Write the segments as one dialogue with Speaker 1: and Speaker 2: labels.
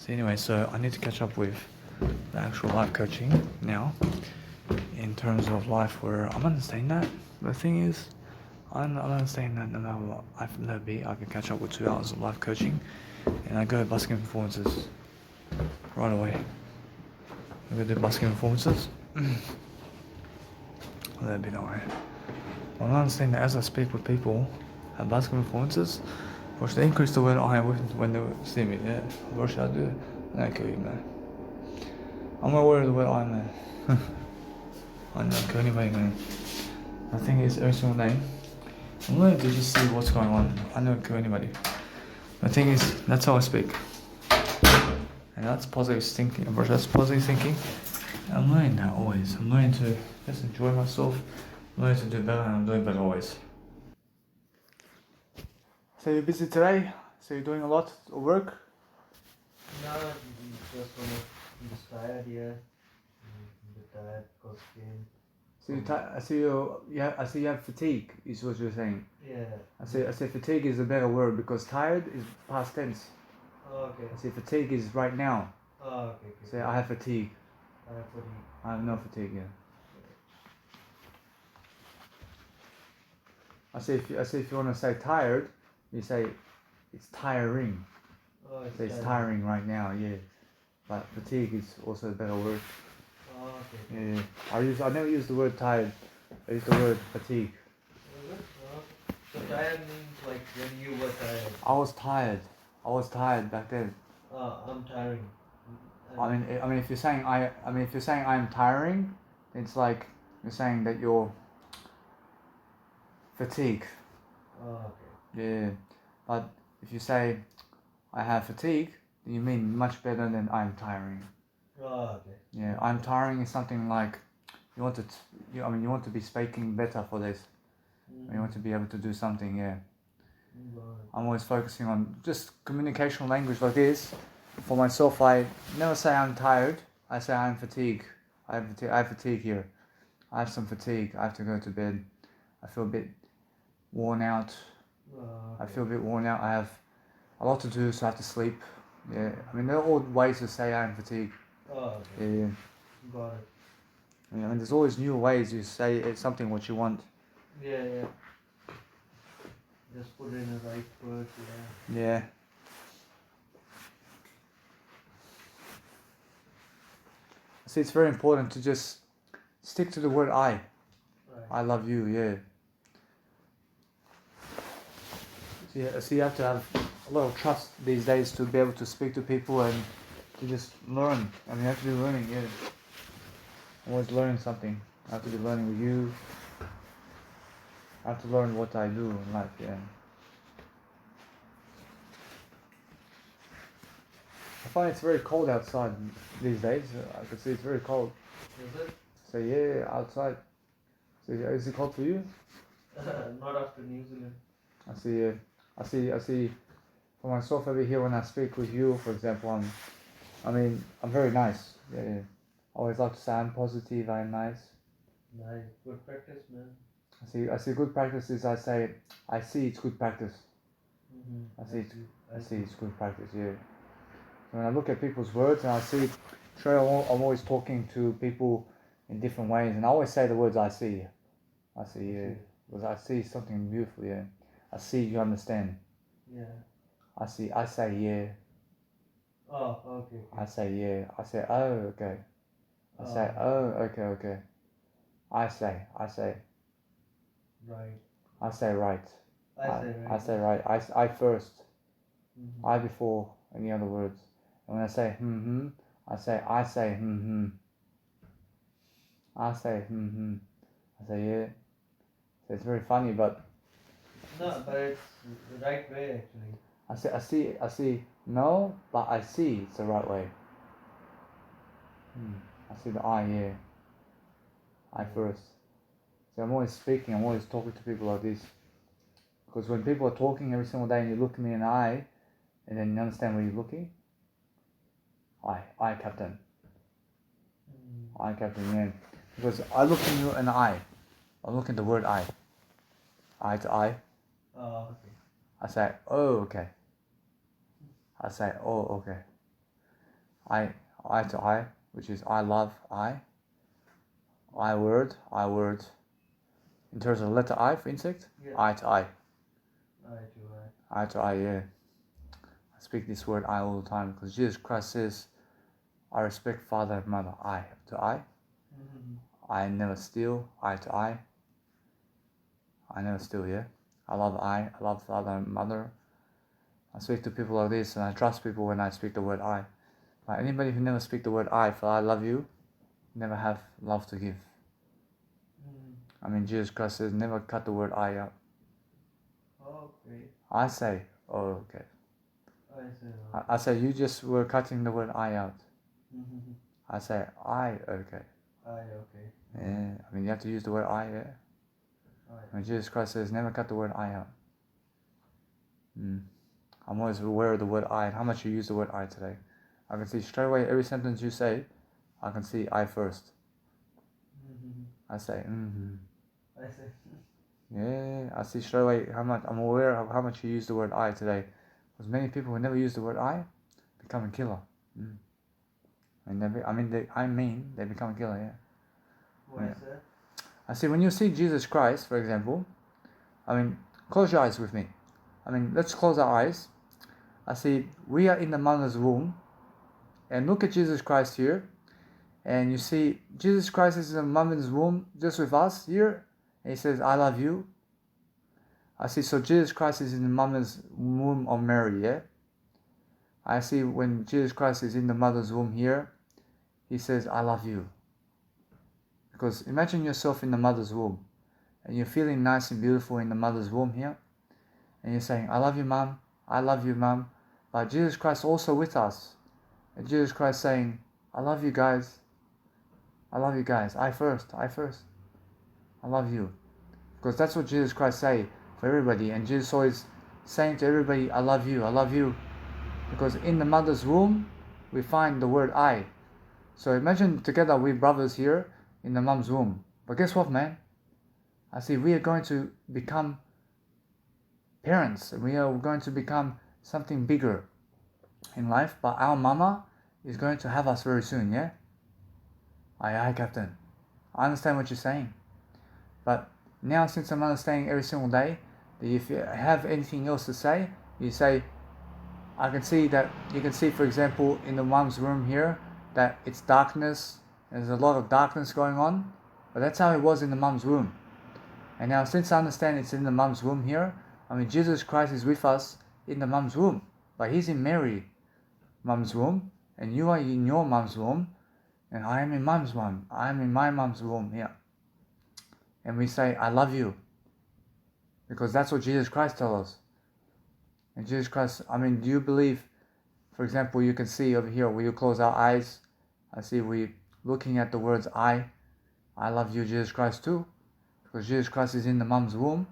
Speaker 1: So anyway, so I need to catch up with the actual life coaching now. In terms of life, where I'm understanding that. The thing is, I'm understanding that no matter what I've never be, I can catch up with 2 hours of life coaching, and I go busking performances right away. I go do busking performances. That'd be that way. I'm understanding that as I speak with people at busking performances, I should increase the word I when they see me. Yeah, what should I do? I don't kill you, man. I'm not worried about I, man. I don't kill anybody, man. The thing is, every single day, I'm learning to just see what's going on. I don't kill anybody. The thing is, that's how I speak. And that's positive thinking. That's positive thinking. I'm learning that always. I'm learning to just enjoy myself. I'm learning to do better, and I'm doing better always. So you're busy today? So you're doing a lot of work?
Speaker 2: No, I'm just tired, yeah. I'm a bit tired because game.
Speaker 1: So I see you have fatigue. Is what you're saying.
Speaker 2: Yeah.
Speaker 1: I say fatigue is a better word because tired is past tense.
Speaker 2: Oh, okay.
Speaker 1: I say fatigue is right now.
Speaker 2: Oh, okay.
Speaker 1: Say I have fatigue.
Speaker 2: I have fatigue.
Speaker 1: I have no fatigue. Yeah. I say if you want to say tired, you say it's tiring.
Speaker 2: Oh,
Speaker 1: It's tiring right now. Yeah. But fatigue is also a better word.
Speaker 2: Oh, okay.
Speaker 1: Yeah. I never use the word tired. I use the word fatigue.
Speaker 2: Was it? Oh. So tired means like when you were tired.
Speaker 1: I was tired. I was tired back then.
Speaker 2: I'm tiring.
Speaker 1: I mean, if you're saying I'm tiring, it's like you're saying that you're fatigued.
Speaker 2: Oh, okay.
Speaker 1: Yeah. But if you say I have fatigue, then you mean much better than I'm tiring.
Speaker 2: Oh, okay.
Speaker 1: Yeah. I'm tiring is something like you want to be speaking better for this. You want to be able to do something. Yeah. I'm always focusing on just communication language like this. For myself, I never say I'm tired. I say I'm fatigued. I have fatigue here. I have some fatigue. I have to go to bed. I feel a bit worn out.
Speaker 2: Okay.
Speaker 1: I feel a bit worn out. I have a lot to do, so I have to sleep. Yeah. I mean, there are all ways to say I'm fatigued.
Speaker 2: Oh, okay.
Speaker 1: Yeah.
Speaker 2: Got it.
Speaker 1: I mean, there's always new ways you say it's something what you want.
Speaker 2: Yeah. Just put in the right word, yeah.
Speaker 1: Yeah. See, it's very important to just stick to the word I.
Speaker 2: Right.
Speaker 1: I love you, yeah. So you have to have a lot of trust these days to be able to speak to people and to just learn. I mean, you have to be learning, yeah. Always learning something. I have to be learning with you. I have to learn what I do in life, yeah. I find it's very cold outside these days. I can see it's very cold.
Speaker 2: Is it?
Speaker 1: So yeah, outside. So is it cold for you?
Speaker 2: Not after New Zealand.
Speaker 1: I see. For myself over here, when I speak with you, for example, I'm very nice. Yeah. I always like to say I'm positive. I'm nice.
Speaker 2: Nice. Good practice, man.
Speaker 1: I see. Good practice is I see it's good practice.
Speaker 2: Mm-hmm.
Speaker 1: I see it's good practice. Yeah. When I look at people's words and I see, sure, I'm always talking to people in different ways, and I always say the words I see. Yeah, because I see something beautiful. Yeah, I see you understand.
Speaker 2: Yeah.
Speaker 1: I say yeah.
Speaker 2: Oh, okay.
Speaker 1: I say yeah. I say oh okay. I say oh okay. I say
Speaker 2: right.
Speaker 1: I say right.
Speaker 2: I
Speaker 1: say right. I first.
Speaker 2: Mm-hmm.
Speaker 1: I before any other words. And when I say I say I say I say I say yeah. So it's very funny, but
Speaker 2: No, but it's the right way actually.
Speaker 1: I see no, but I see it's the right way. I see the I, yeah. I first. So I'm always speaking, I'm always talking to people like this. Because when people are talking every single day and you look me in the eye, and then you understand where you're looking, I captain. I captain, yeah. Because I look in you in the eye. I look in the word I. Eye to eye.
Speaker 2: Oh, okay.
Speaker 1: I say, oh, okay. I say, oh, okay. I to I, which is I love I. I word. In terms of letter I for insect,
Speaker 2: Yeah.
Speaker 1: I to I.
Speaker 2: Eye to
Speaker 1: I to I, yeah. I speak this word I all the time because Jesus Christ says, I respect father and mother. I to I. I never steal. I to I. I never steal, yeah. I love father and mother. I speak to people like this and I trust people when I speak the word I. But anybody who never speak the word I for I love you, never have love to give. I mean, Jesus Christ says never cut the word I out.
Speaker 2: Okay.
Speaker 1: I say, oh, okay.
Speaker 2: I say.
Speaker 1: I say you just were cutting the word I out. I say I, okay.
Speaker 2: Okay.
Speaker 1: Yeah, I mean you have to use the word I, yeah. I mean, Jesus Christ says never cut the word I out. I'm always aware of the word I and how much you use the word I today. I can see straight away every sentence you say, I can see I first. I say,
Speaker 2: I say.
Speaker 1: Yeah, I see straight away how much, I'm aware of how much you use the word I today. Because many people who never use the word I become a killer. They become a killer, yeah.
Speaker 2: Why, sir?
Speaker 1: I see, when you see Jesus Christ, for example, close your eyes with me. Let's close our eyes. I see we are in the mother's womb, and look at Jesus Christ here, and you see Jesus Christ is in the mother's womb just with us here, and he says, I love you. I see, so Jesus Christ is in the mother's womb of Mary, yeah? I see when Jesus Christ is in the mother's womb here, he says, I love you. Because imagine yourself in the mother's womb, and you're feeling nice and beautiful in the mother's womb here, and you're saying, I love you, Mom, I love you, Mom. But Jesus Christ also with us. And Jesus Christ saying, I love you guys. I love you guys. I first. I love you. Because that's what Jesus Christ say for everybody. And Jesus always saying to everybody, I love you, I love you. Because in the mother's womb, we find the word I. So imagine together we brothers here in the mom's womb. But guess what, man? I see we are going to become parents. And we are going to become something bigger in life. But our mama is going to have us very soon, yeah? Aye, Captain. I understand what you're saying. But now, since I'm understanding every single day, that if you have anything else to say, you say, I can see that, you can see, for example, in the mom's room here, that it's darkness, there's a lot of darkness going on, but that's how it was in the mom's womb. And now, since I understand it's in the mom's womb here, Jesus Christ is with us in the mom's womb, but he's in Mary, mom's womb, and you are in your mom's womb, and I am in mom's womb. I am in my mom's womb here. And we say, I love you. Because that's what Jesus Christ tells us. And Jesus Christ, do you believe, for example, you can see over here, where you close our eyes, I see we looking at the words I love you, Jesus Christ too. Because Jesus Christ is in the mom's womb,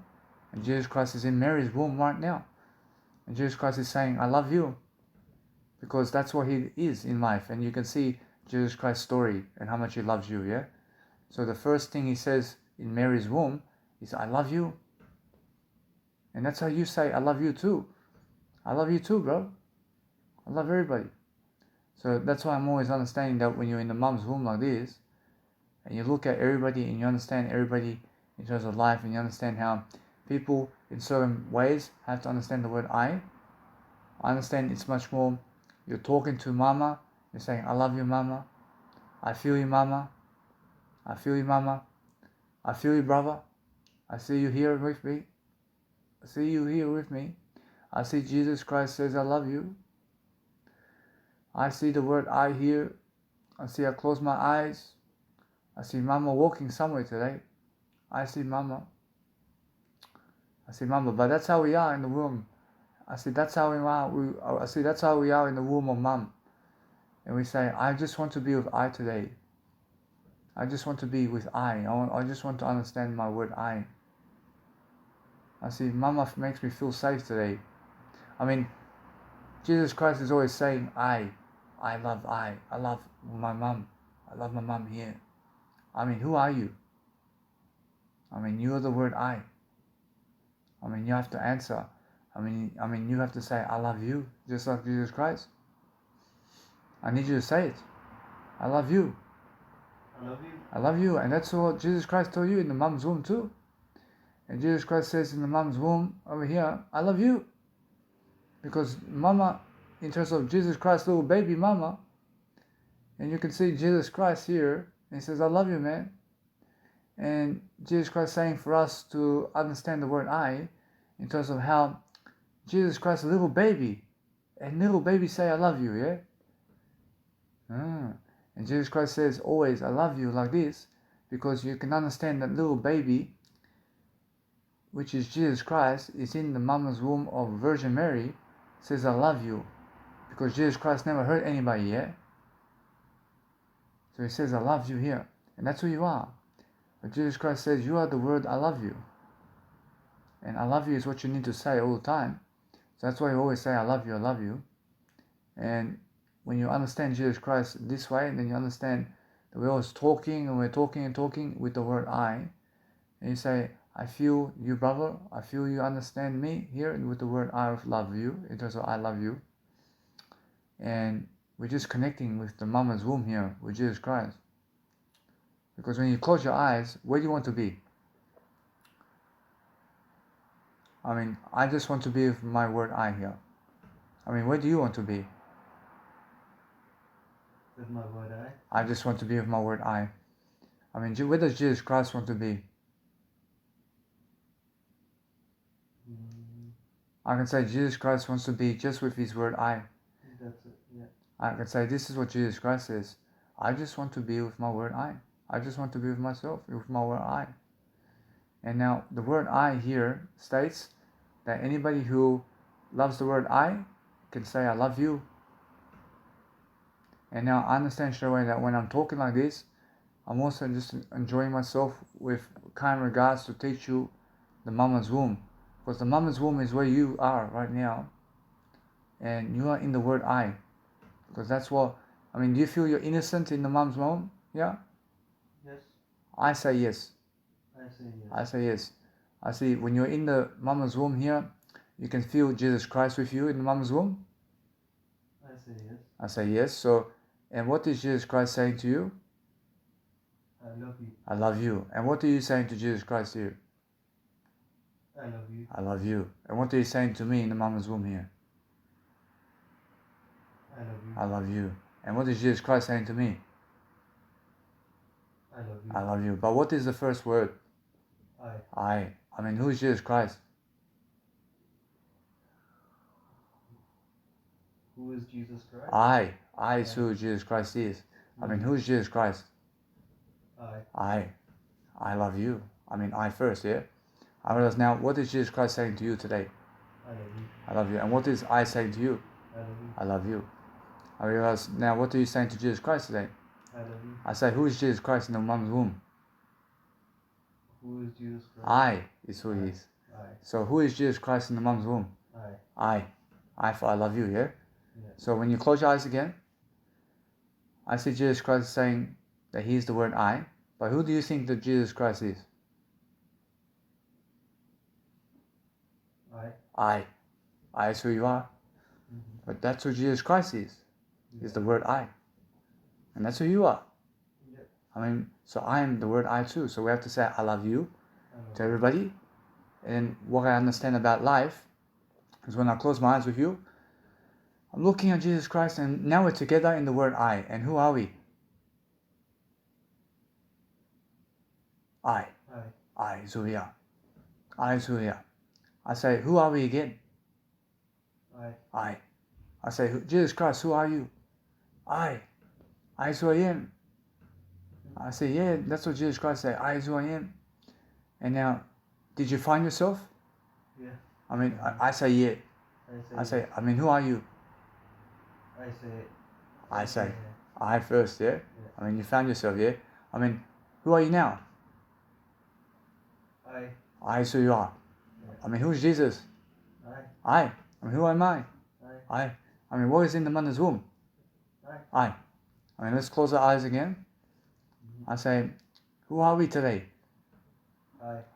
Speaker 1: and Jesus Christ is in Mary's womb right now. And Jesus Christ is saying, I love you. Because that's what he is in life. And you can see Jesus Christ's story and how much he loves you, yeah? So the first thing he says in Mary's womb is, I love you. And that's how you say, I love you too. I love you too, bro. I love everybody. So that's why I'm always understanding that when you're in the mom's womb like this, and you look at everybody and you understand everybody in terms of life, and you understand how people in certain ways have to understand the word I understand it's much more, you're talking to mama, you're saying, I love you, mama. I feel you, mama. I feel you, mama. I feel you, brother. I see you here with me. I see you here with me. I see Jesus Christ says, I love you. I see the word I here. I see I close my eyes. I see mama walking somewhere today. I see mama. But that's how we are in the womb. I see that's how we are. That's how we are in the womb of mom. And we say, I just want to be with I today. I just want to be with I just want to understand my word I. I see mama makes me feel safe today. Jesus Christ is always saying, I love my mom. I love my mom here. Who are you? You're the word I. You have to answer. You have to say, I love you, just like Jesus Christ. I need you to say it. I love you.
Speaker 2: I love you.
Speaker 1: I love you. And that's what Jesus Christ told you in the mom's womb too. And Jesus Christ says in the mom's womb over here, I love you. Because mama, in terms of Jesus Christ, little baby mama, and you can see Jesus Christ here, and he says, I love you, man. And Jesus Christ saying for us to understand the word I, in terms of how Jesus Christ, a little baby, and little baby say, I love you, yeah? And Jesus Christ says always, I love you like this, because you can understand that little baby, which is Jesus Christ, is in the mama's womb of Virgin Mary, says, I love you, because Jesus Christ never hurt anybody yet. So he says, I love you here, and that's who you are. But Jesus Christ says, you are the word, I love you. And I love you is what you need to say all the time. So that's why you always say, I love you, I love you. And when you understand Jesus Christ this way, then you understand that we're always talking, and we're talking and talking with the word I. And you say, I feel you, brother. I feel you understand me here with the word I love you, in terms of I love you. And we're just connecting with the mama's womb here, with Jesus Christ. Because when you close your eyes, where do you want to be? I mean, I just want to be with my word I here. I mean, where do you want to be?
Speaker 2: With my word
Speaker 1: I just want to be with my word I. I mean, where does Jesus Christ want to be? I can say Jesus Christ wants to be just with his word I.
Speaker 2: That's it, yeah.
Speaker 1: I can say this is what Jesus Christ says. I just want to be with my word I. I just want to be with myself, with my word I. And now the word I here states that anybody who loves the word I can say I love you. And now I understand straight away that when I'm talking like this, I'm also just enjoying myself with kind regards to teach you the mama's womb. Because the mama's womb is where you are right now. And you are in the word I. Because that's what, I mean, do you feel you're innocent in the mom's womb? Yeah?
Speaker 2: Yes.
Speaker 1: I say yes.
Speaker 2: I say yes.
Speaker 1: I say yes. I see when you're in the mama's womb here, you can feel Jesus Christ with you in the mama's womb?
Speaker 2: I say yes.
Speaker 1: I say yes. So, and what is Jesus Christ saying to you?
Speaker 2: I love you.
Speaker 1: I love you. And what are you saying to Jesus Christ here?
Speaker 2: I love you.
Speaker 1: I love you. And what are you saying to me in the mama's womb here?
Speaker 2: I love you.
Speaker 1: I love you. And what is Jesus Christ saying to me?
Speaker 2: I love you.
Speaker 1: I love you. But what is the first word?
Speaker 2: I.
Speaker 1: I mean, who is Jesus Christ?
Speaker 2: Who is Jesus Christ?
Speaker 1: I is who Jesus Christ is. I mean, who is Jesus Christ?
Speaker 2: I.
Speaker 1: I love you. I mean, I first, yeah? I realize now, what is Jesus Christ saying to you today?
Speaker 2: I love you.
Speaker 1: I love you. And what is I saying to you?
Speaker 2: I love you.
Speaker 1: I love you. I realize now, what are you saying to Jesus Christ today?
Speaker 2: I love you.
Speaker 1: I say, who is Jesus Christ in the mom's womb?
Speaker 2: Who is Jesus Christ?
Speaker 1: I is who he is.
Speaker 2: I.
Speaker 1: So who is Jesus Christ in the mom's womb?
Speaker 2: I.
Speaker 1: I for I love you, yeah?
Speaker 2: Yeah.
Speaker 1: So when you close your eyes again, I see Jesus Christ saying that he is the word I. But who do you think that Jesus Christ is? I is who you are. But that's who Jesus Christ is. Is the word I. And that's who you are.
Speaker 2: Yeah.
Speaker 1: I mean, so I am the word I too. So we have to say I love you to everybody. And what I understand about life is when I close my eyes with you, I'm looking at Jesus Christ, and now we're together in the word I. And who are we? I is who we are. I is who we are. I say, who are we again? I say, Jesus Christ, who are you? I is who I am. I say, yeah, that's what Jesus Christ said. I is who I am. And now, did you find yourself?
Speaker 2: Yeah.
Speaker 1: I mean, I say, yeah. I say, I mean, who are you? I say, I first, yeah? I mean, you found yourself, yeah? I mean, who are you now? I is who you are. I mean, who's Jesus? I mean, who am I? I mean, what is in the mother's womb? I mean, let's close our eyes again. I say, who are we today?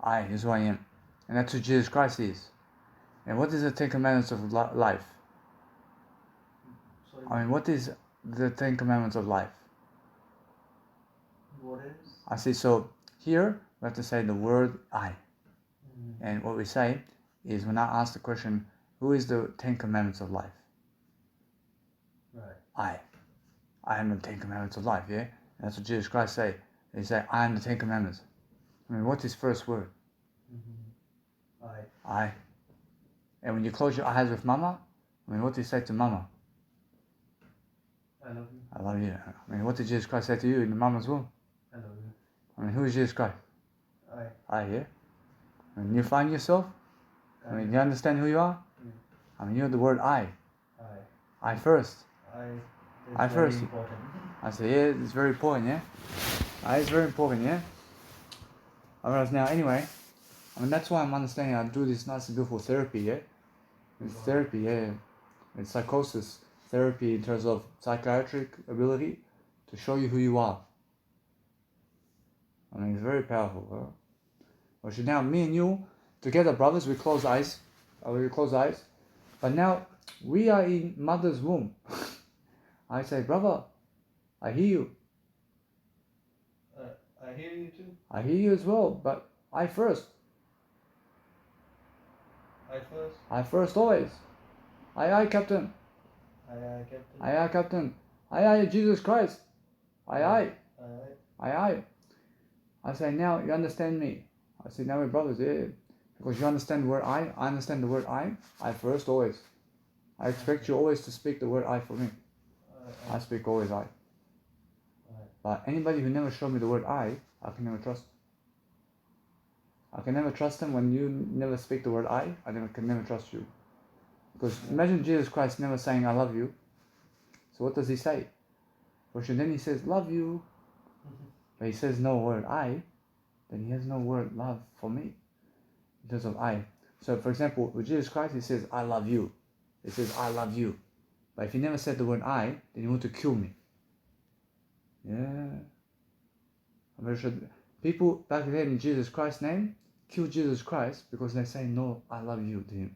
Speaker 1: I is who I am. And that's who Jesus Christ is. And what is the Ten Commandments of life? I mean, what is the Ten Commandments of life?
Speaker 2: What is?
Speaker 1: I see. So here we have to say the word I.
Speaker 2: Mm-hmm.
Speaker 1: And what we say is when I ask the question, who is the Ten Commandments of life?
Speaker 2: Right.
Speaker 1: I am the Ten Commandments of life, yeah? That's what Jesus Christ say. He say, I am the Ten Commandments. I mean, what's his first word?
Speaker 2: Mm-hmm.
Speaker 1: I. And when you close your eyes with mama, I mean, what do you say to mama?
Speaker 2: I love you.
Speaker 1: I love you. I mean, what did Jesus Christ say to you in the mama's womb?
Speaker 2: I love you.
Speaker 1: I mean, who is Jesus Christ? I, yeah? When you find yourself, I mean, you understand who you are?
Speaker 2: Mm.
Speaker 1: I mean, you know the word I first.
Speaker 2: I
Speaker 1: first.
Speaker 2: very important.
Speaker 1: I say, yeah, it's very important, yeah? I is very important, yeah? Alright, now, anyway, I mean, that's why I'm understanding I do this nice and beautiful therapy, yeah? It's therapy, yeah. It's psychosis therapy in terms of psychiatric ability to show you who you are. I mean, it's very powerful, bro. Well, so now, me and you, together, brothers, we close eyes. We close eyes. But now, we are in mother's womb. I say, brother, I hear you.
Speaker 2: I hear you too.
Speaker 1: I hear you as well, but I first. I first always. Aye, Captain.
Speaker 2: Captain.
Speaker 1: Aye, Captain. Aye, Jesus Christ. Aye. I say, now you understand me. I say, now we're brothers, yeah. Because you understand the word I understand the word I first always. I expect you always to speak the word I for me. I speak always I. But anybody who never showed me the word I can never trust. I can never trust them when you never speak the word I can never trust you. Because imagine Jesus Christ never saying I love you. So what does he say? For sure, then he says love you. But he says no word I, then he has no word love for me. In terms of I. So for example, with Jesus Christ he says I love you. He says I love you. But if he never said the word I, then he want to kill me. Yeah. I'm very sure people back then in Jesus Christ's name kill Jesus Christ because they say no, I love you to him.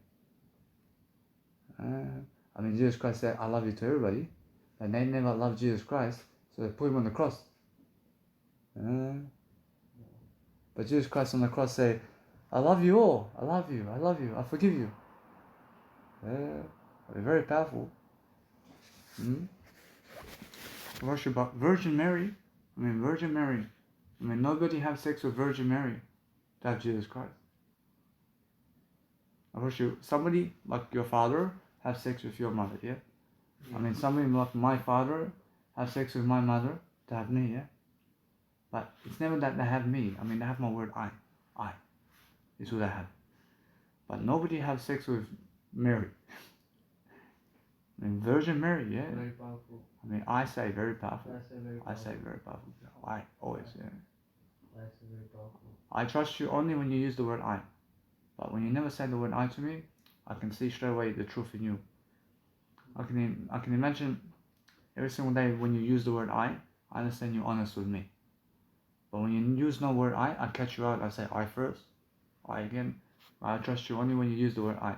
Speaker 1: I mean, Jesus Christ said I love you to everybody, and they never loved Jesus Christ, so they put him on the cross. But Jesus Christ on the cross said, I love you all, I love you, I forgive you. Very powerful. Worship about Virgin Mary. Virgin Mary. Nobody have sex with Virgin Mary to have Jesus Christ. I worship somebody like your father have sex with your mother, yeah? Somebody like my father have sex with my mother to have me, yeah? But it's never that they have me. They have my word I. I is who they have. But nobody have sex with Mary. Virgin Mary, yeah?
Speaker 2: Very powerful.
Speaker 1: I say very powerful.
Speaker 2: I say very powerful.
Speaker 1: I always, yeah.
Speaker 2: I say very powerful.
Speaker 1: I trust you only when you use the word I. But when you never say the word I to me, I can see straight away the truth in you. I can imagine every single day when you use the word I understand you're honest with me. But when you use no word I catch you out. I say I first, I again. I trust you only when you use the word I.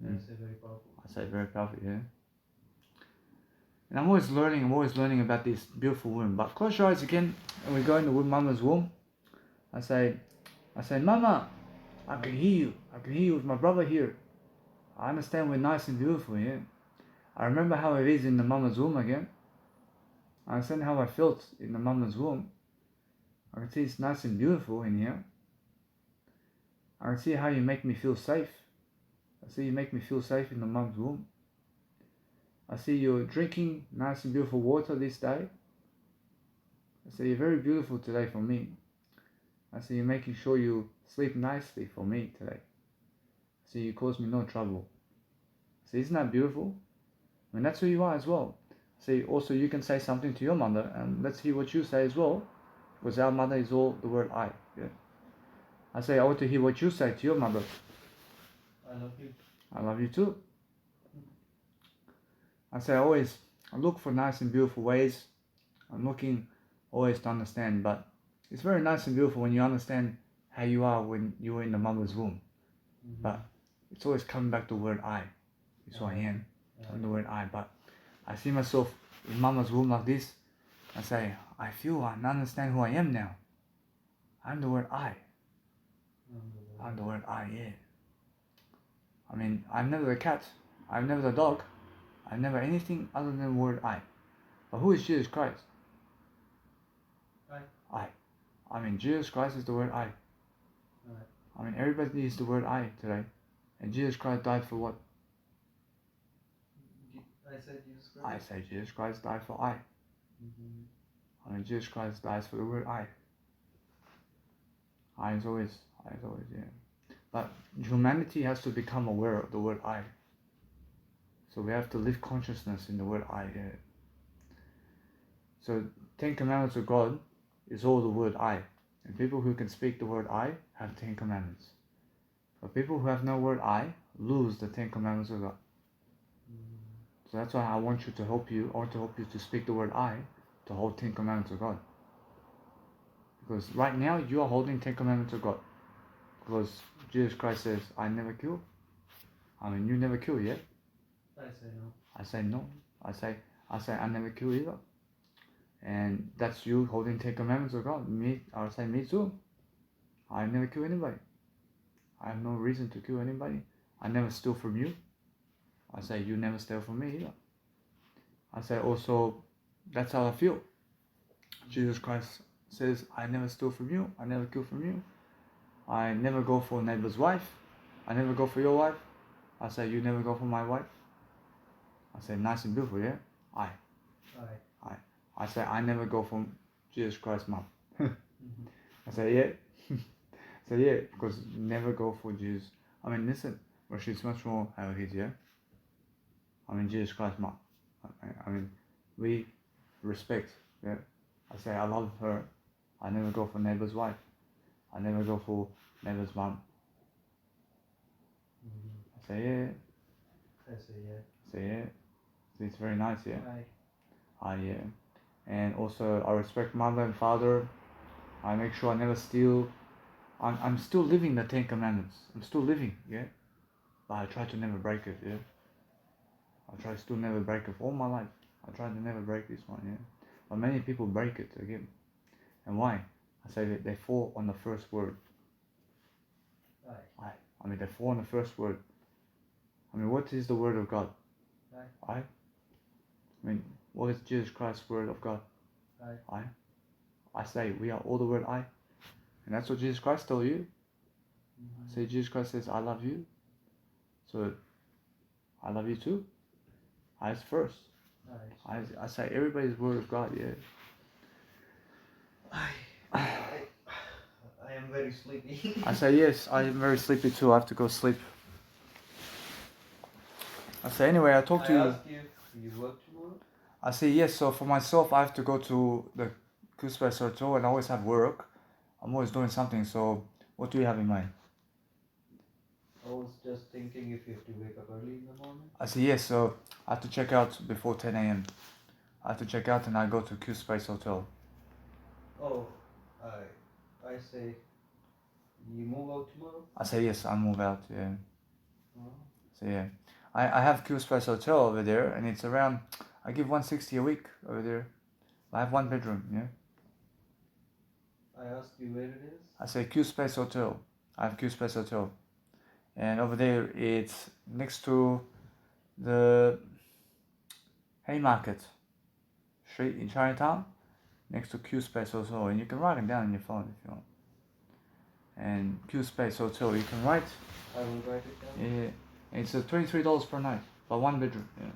Speaker 2: I say very powerful.
Speaker 1: I say very powerful, yeah. And I'm always learning about this beautiful womb. But close your eyes again, and we go into Mama's womb. I say, Mama, I can hear you. I can hear you with my brother here. I understand we're nice and beautiful, yeah. I remember how it is in the Mama's womb again. I understand how I felt in the Mama's womb. I can see it's nice and beautiful in here. I can see how you make me feel safe. I see you make me feel safe in the Mom's womb. I see you're drinking nice and beautiful water this day. I see you're very beautiful today for me. I see you making sure you sleep nicely for me today. I see you cause me no trouble. See, isn't that beautiful? That's who you are as well. See, also you can say something to your mother, and let's hear what you say as well, because our mother is all the word I. Yeah. I say I want to hear what you say to your mother.
Speaker 2: I love you.
Speaker 1: I love you too. I say I look for nice and beautiful ways. I'm looking always to understand, but it's very nice and beautiful when you understand how you are when you were in the mother's womb. But it's always coming back to the word I. It's who I am. And the word I. But I see myself in mama's womb like this. I say, I feel and understand who I am now. I'm the word I. I'm the word I, yeah. I mean, I'm never the cat. I'm never the dog. I'm never anything other than the word I. But who is Jesus Christ? I. I mean, Jesus Christ is the word I. I mean, everybody needs the word I today. And Jesus Christ died for what?
Speaker 2: I said Jesus Christ.
Speaker 1: I say Jesus Christ died for I. I mean, Jesus Christ dies for the word I. I is always, yeah. But humanity has to become aware of the word I. So we have to live consciousness in the word I. Yeah. So 10 Commandments of God is all the word I. And people who can speak the word I have 10 Commandments. But people who have no word I lose the 10 Commandments of God. So that's why I want you to help you. I want to help you to speak the word I to hold 10 Commandments of God. Because right now you are holding 10 Commandments of God. Because Jesus Christ says, I never kill. I mean, you never kill yet.
Speaker 2: I say no.
Speaker 1: I say no. I say I never kill either. And that's you holding 10 Commandments of God. I say me too. I never kill anybody. I have no reason to kill anybody. I never steal from you. I say you never steal from me either. I say also, that's how I feel. Jesus Christ says, I never steal from you. I never kill from you. I never go for a neighbor's wife. I never go for your wife. I say, you never go for my wife. I say, nice and beautiful, yeah? I say, I never go for Jesus Christ's mom. I say, yeah. So yeah, because never go for Jesus. I mean, listen, but she's much more how it is, yeah? I mean, Jesus Christ's mom. I mean, we respect, yeah? I say, I love her. I never go for neighbor's wife. I never go for neighbor's mom. I say, yeah.
Speaker 2: I say yeah.
Speaker 1: I say, yeah. So it's very nice, yeah?
Speaker 2: Yeah.
Speaker 1: And also, I respect mother and father. I make sure I never steal. I'm still living the 10 Commandments. I'm still living, yeah? But I try to never break it, yeah? I try to still never break it for all my life. I try to never break this one, yeah? But many people break it again. And why? I say that they fall on the first word. I mean, they fall on the first word. I mean, what is the word of God? I mean, what is Jesus Christ's word of God? I say, we are all the word I. And that's what Jesus Christ told you. I say, Jesus Christ says, I love you. So, I love you too. I is first. I say, everybody's word of God, yeah.
Speaker 2: I am very sleepy.
Speaker 1: I say, yes, I am very sleepy too. I have to go sleep. I say, anyway, I talked to you.
Speaker 2: I asked you, do you work tomorrow?
Speaker 1: I say, yes, so for myself, I have to go to the Kuspa Soto and I always have work. I'm always doing something, so what do you have in mind?
Speaker 2: I was just thinking if you have to wake up early in the morning.
Speaker 1: I say, yes, so I have to check out before 10 a.m. I have to check out and I go to Q Space Hotel.
Speaker 2: Oh, I say, you move out tomorrow?
Speaker 1: I say, yes, I'll move out, yeah.
Speaker 2: Oh.
Speaker 1: So, yeah. I have Q Space Hotel over there and it's around, I give 160 a week over there. I have 1 bedroom, yeah.
Speaker 2: I asked you where it is?
Speaker 1: I say Q Space Hotel. I have Q Space Hotel. And over there it's next to the Haymarket Street in Chinatown, next to Q Space Hotel, and you can write it down on your phone if you want. And Q Space Hotel, you can write.
Speaker 2: I will write it down.
Speaker 1: Yeah, it's $23 per night for 1 bedroom. Yeah.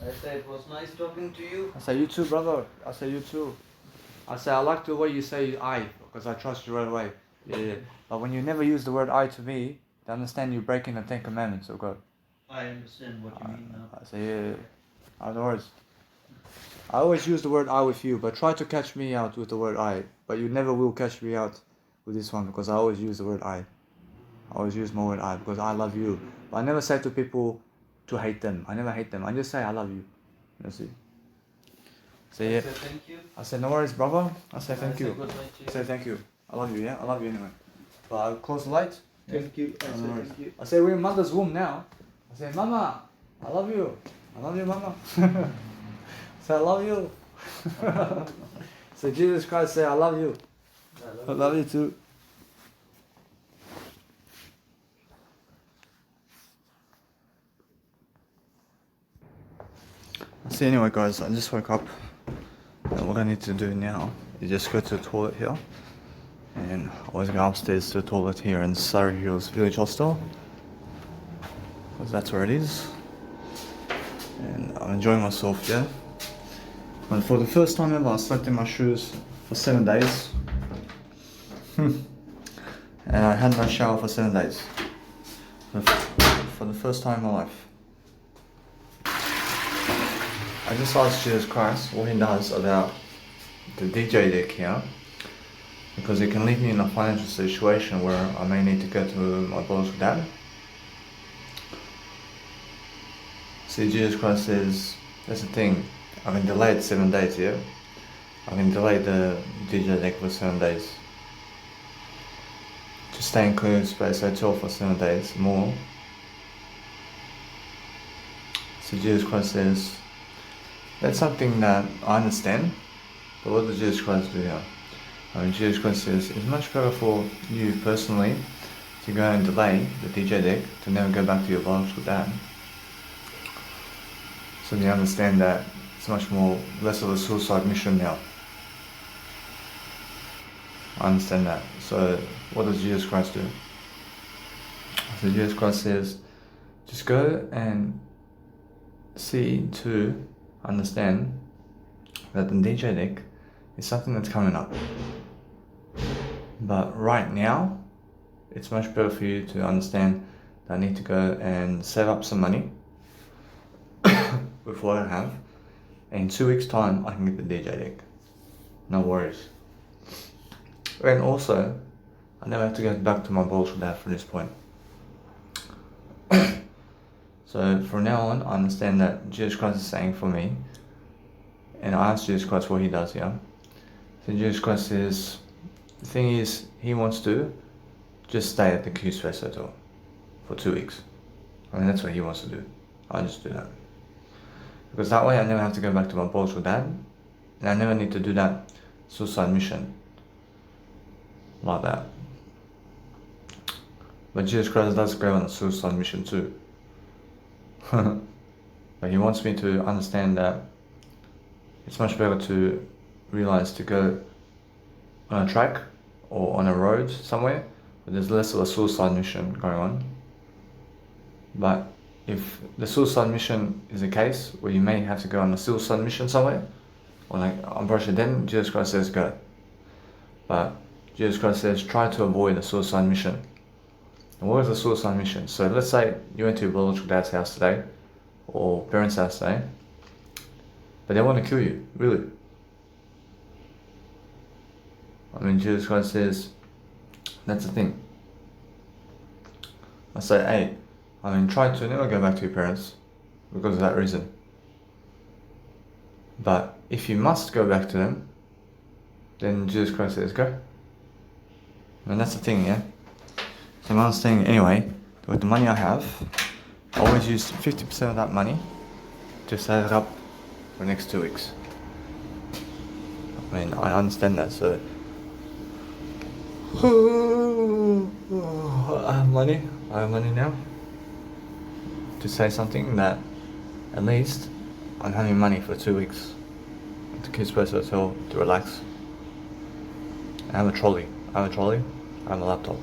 Speaker 2: I say it was nice talking to you.
Speaker 1: I say you too, brother. I say you too. I say I like the way you say I because I trust you right away. Yeah. But when you never use the word I to me, they understand you're breaking the 10 Commandments of God.
Speaker 2: I understand what you mean now.
Speaker 1: I say, yeah. Other words. I always use the word I with you, but try to catch me out with the word I. But you never will catch me out with this one because I always use the word I. I always use my word I because I love you. But I never say to people to hate them. I never hate them. I just say I love you. You see? Say yeah.
Speaker 2: I say thank you.
Speaker 1: I say no worries, brother. I say thank you.
Speaker 2: Good night to you.
Speaker 1: I say thank you. I love you, yeah? I love you anyway. But I'll close the light.
Speaker 2: Thank you. I say
Speaker 1: No worries.
Speaker 2: thank you.
Speaker 1: I say we're in mother's womb now. I say, Mama, I love you. I love you, Mama. Say, I love you. So Jesus Christ, say, I love you. I love you too. So anyway guys, I just woke up and what I need to do now is just go to the toilet here, and I always go upstairs to the toilet here in Surrey Hills Village Hostel because that's where it is, and I'm enjoying myself, yeah. And for the first time ever I slept in my shoes for 7 days and I had no shower for 7 days for the first time in my life. I just asked Jesus Christ what he does about the DJ deck here, because it can leave me in a financial situation where I may need to go to my biological dad. See, Jesus Christ says, that's the thing, I can delay it 7 days, yeah? I can delay the DJ deck for 7 days. To stay in Clean Space Hotel for 7 days more. So Jesus Christ says, that's something that I understand, but what does Jesus Christ do here? Jesus Christ says, it's much better for you personally to go and delay the DJ deck to never go back to your biological dad. So you understand that it's much less of a suicide mission now. I understand that. So what does Jesus Christ do? So Jesus Christ says, just go and see to understand that the DJ deck is something that's coming up. But right now, it's much better for you to understand that I need to go and save up some money with what I have. And in 2 weeks time, I can get the DJ deck. No worries. And also, I never have to go back to my biological dad from this point. So from now on, I understand that Jesus Christ is saying for me, and I asked Jesus Christ what he does here. So Jesus Christ says, the thing is, he wants to just stay at the Q Space Hotel for 2 weeks. I mean, that's what he wants to do. I just do that. Because that way I never have to go back to my biological dad, and I never need to do that suicide mission like that. But Jesus Christ does go on a suicide mission too. But he wants me to understand that it's much better to realize to go on a track or on a road somewhere where there's less of a suicide mission going on. But if the suicide mission is a case where you may have to go on a suicide mission somewhere, or like on Russia, then Jesus Christ says go. But Jesus Christ says try to avoid a suicide mission. And what is a suicide mission? So let's say you went to your biological dad's house today, or parents' house today, but they want to kill you, really. I mean, Jesus Christ says, that's the thing. I say, hey, I mean, try to never go back to your parents because of that reason. But if you must go back to them, then Jesus Christ says, go. And that's the thing, yeah? So I'm saying, anyway, with the money I have, I always use 50% of that money to set it up for the next 2 weeks. I mean, I understand that, so I have money now to say something that at least I'm having money for 2 weeks at the Kids Place Hotel to relax. I have a trolley, I have a laptop.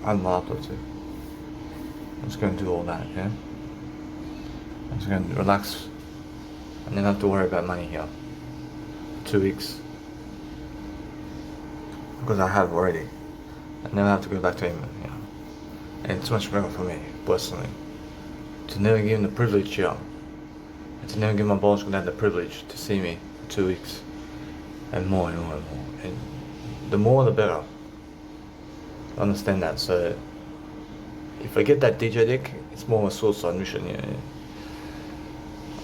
Speaker 1: I have my laptop too. I'm just going to do all that, yeah? I'm just going to relax and then have to worry about money here for 2 weeks. Because I have already. I never have to go back to him, you know. And it's much better for me, personally, to never give him the privilege here. And to never give my biological dad the privilege to see me for 2 weeks. And more and more and more. And the more the better. I understand that, so if I get that DJ deck, it's more of a suicide mission, yeah.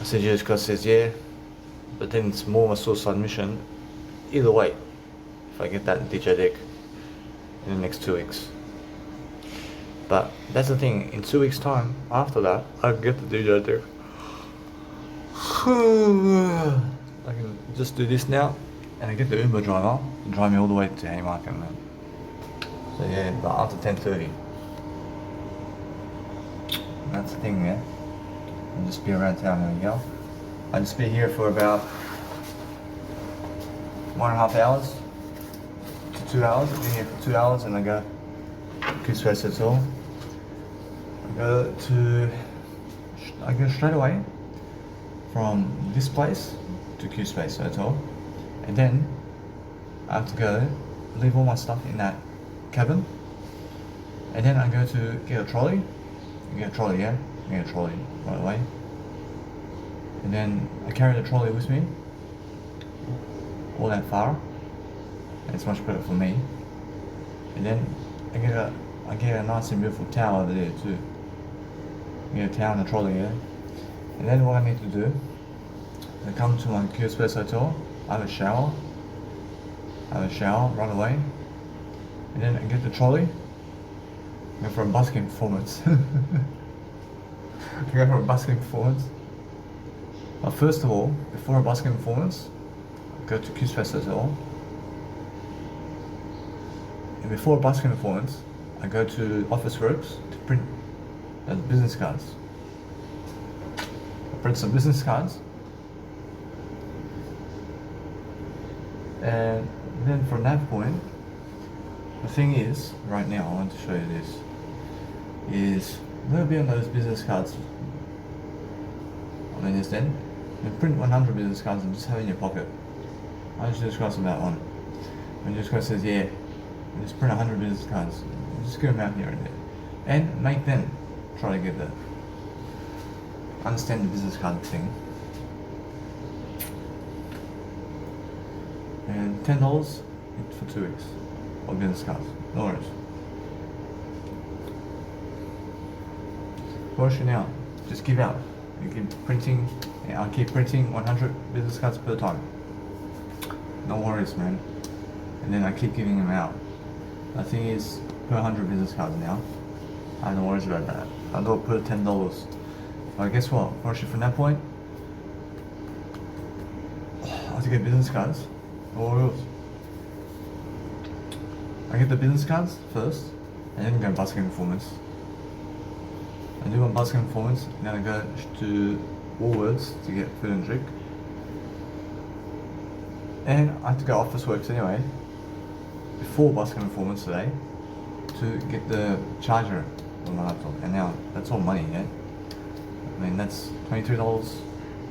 Speaker 1: I said Jesus Christ says yeah, but then it's more of a suicide mission either way if I get that DJ deck in the next 2 weeks. But that's the thing, in 2 weeks time, after that, I can get the DJ there. I can just do this now, and I get the Uber driver to drive me all the way to Haymarket, man. So yeah, but after 10:30. That's the thing, man. I'll just be around town here, you know. I'll just be here for about 1.5 hours to 2 hours. I'll be here for 2 hours, and I go to Coospace Hotel. I go straight away from this place to Coospace Hotel, and then I have to go leave all my stuff in that cabin, and then I go to get a trolley. Get a trolley, yeah? Get a trolley right away. And then I carry the trolley with me all that far, and it's much better for me. And then I get a nice and beautiful towel over there too. I get a towel and a trolley, yeah? And then what I need to do, I come to my Coospace Hotel, I have a shower right away, and then I get the trolley, go for a busking performance. I go for a busking performance. But first of all, before a busking performance, I go to Coospace Hotel. And before a busking performance, I go to Officeworks to print business cards. I print some business cards. And then from that point, the thing is, right now, I want to show you this, is I'm going to be on those business cards. I understand? You print 100 business cards and just have it in your pocket. I just cross on that one. And just cross says, yeah, and just print 100 business cards. Just get them out here and there. And make them try to get the, understand the business card thing. And $10 for 2 weeks of business cards. No worries. Watch it now. Just give out. You keep printing, and I'll keep printing 100 business cards per time. No worries, man. And then I keep giving them out. The thing is, per 100 business cards now. I have no worries about that. I'll do it per $10. But guess what? Watch it from that point. I have to get business cards. What else? I get the business cards first, and then go busking performance. I do my busking performance, and then I go to Woolworths to get food and drink. And I have to go Officeworks anyway, before busking performance today, to get the charger on my laptop. And now, that's all money, yeah? I mean, that's $23,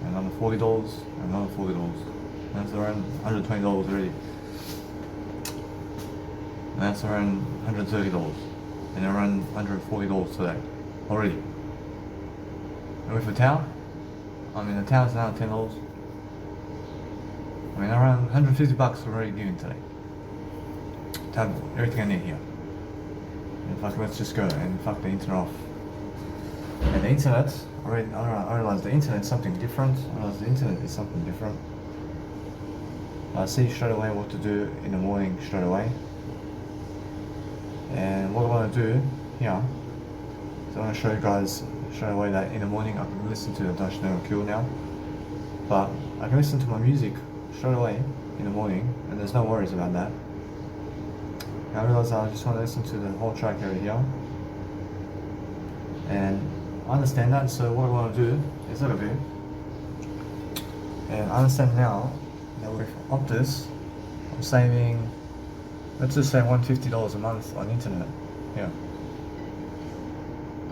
Speaker 1: another $40, another $40. That's around $120 already. And that's around $130. And around $140 today. Already. And with a towel, I mean the towel's now $10. I mean around 150 bucks already given today. To have everything I need here. And fuck, let's just go and fuck the internet off. And the internet, I realize the internet's something different. I realize the internet is something different. I see straight away what to do in the morning straight away. And what I want to do here, so I want to show you guys straight away that in the morning I can listen to the Dash No Kill now. But I can listen to my music straight away in the morning, and there's no worries about that. I realize I just want to listen to the whole track over here. And I understand that, so what I want to do is let it be. And I understand now that with Optus, I'm saving, let's just say $150 a month on internet. Yeah.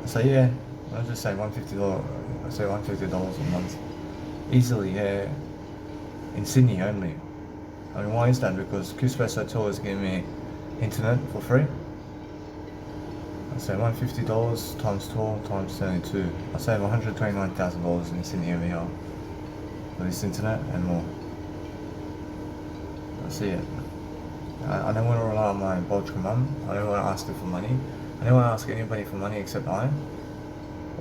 Speaker 1: So yeah, let's just say $150. I say $150 a month, easily. Yeah, in Sydney only. I mean, why is that? Because Coospace Hotel is giving me internet for free. I say $150 times 12 times 72. I save $129,000 in Sydney over here for this internet and more. I see it. I don't want to rely on my Bolchka mum. I don't want to ask her for money. I don't want to ask anybody for money except I,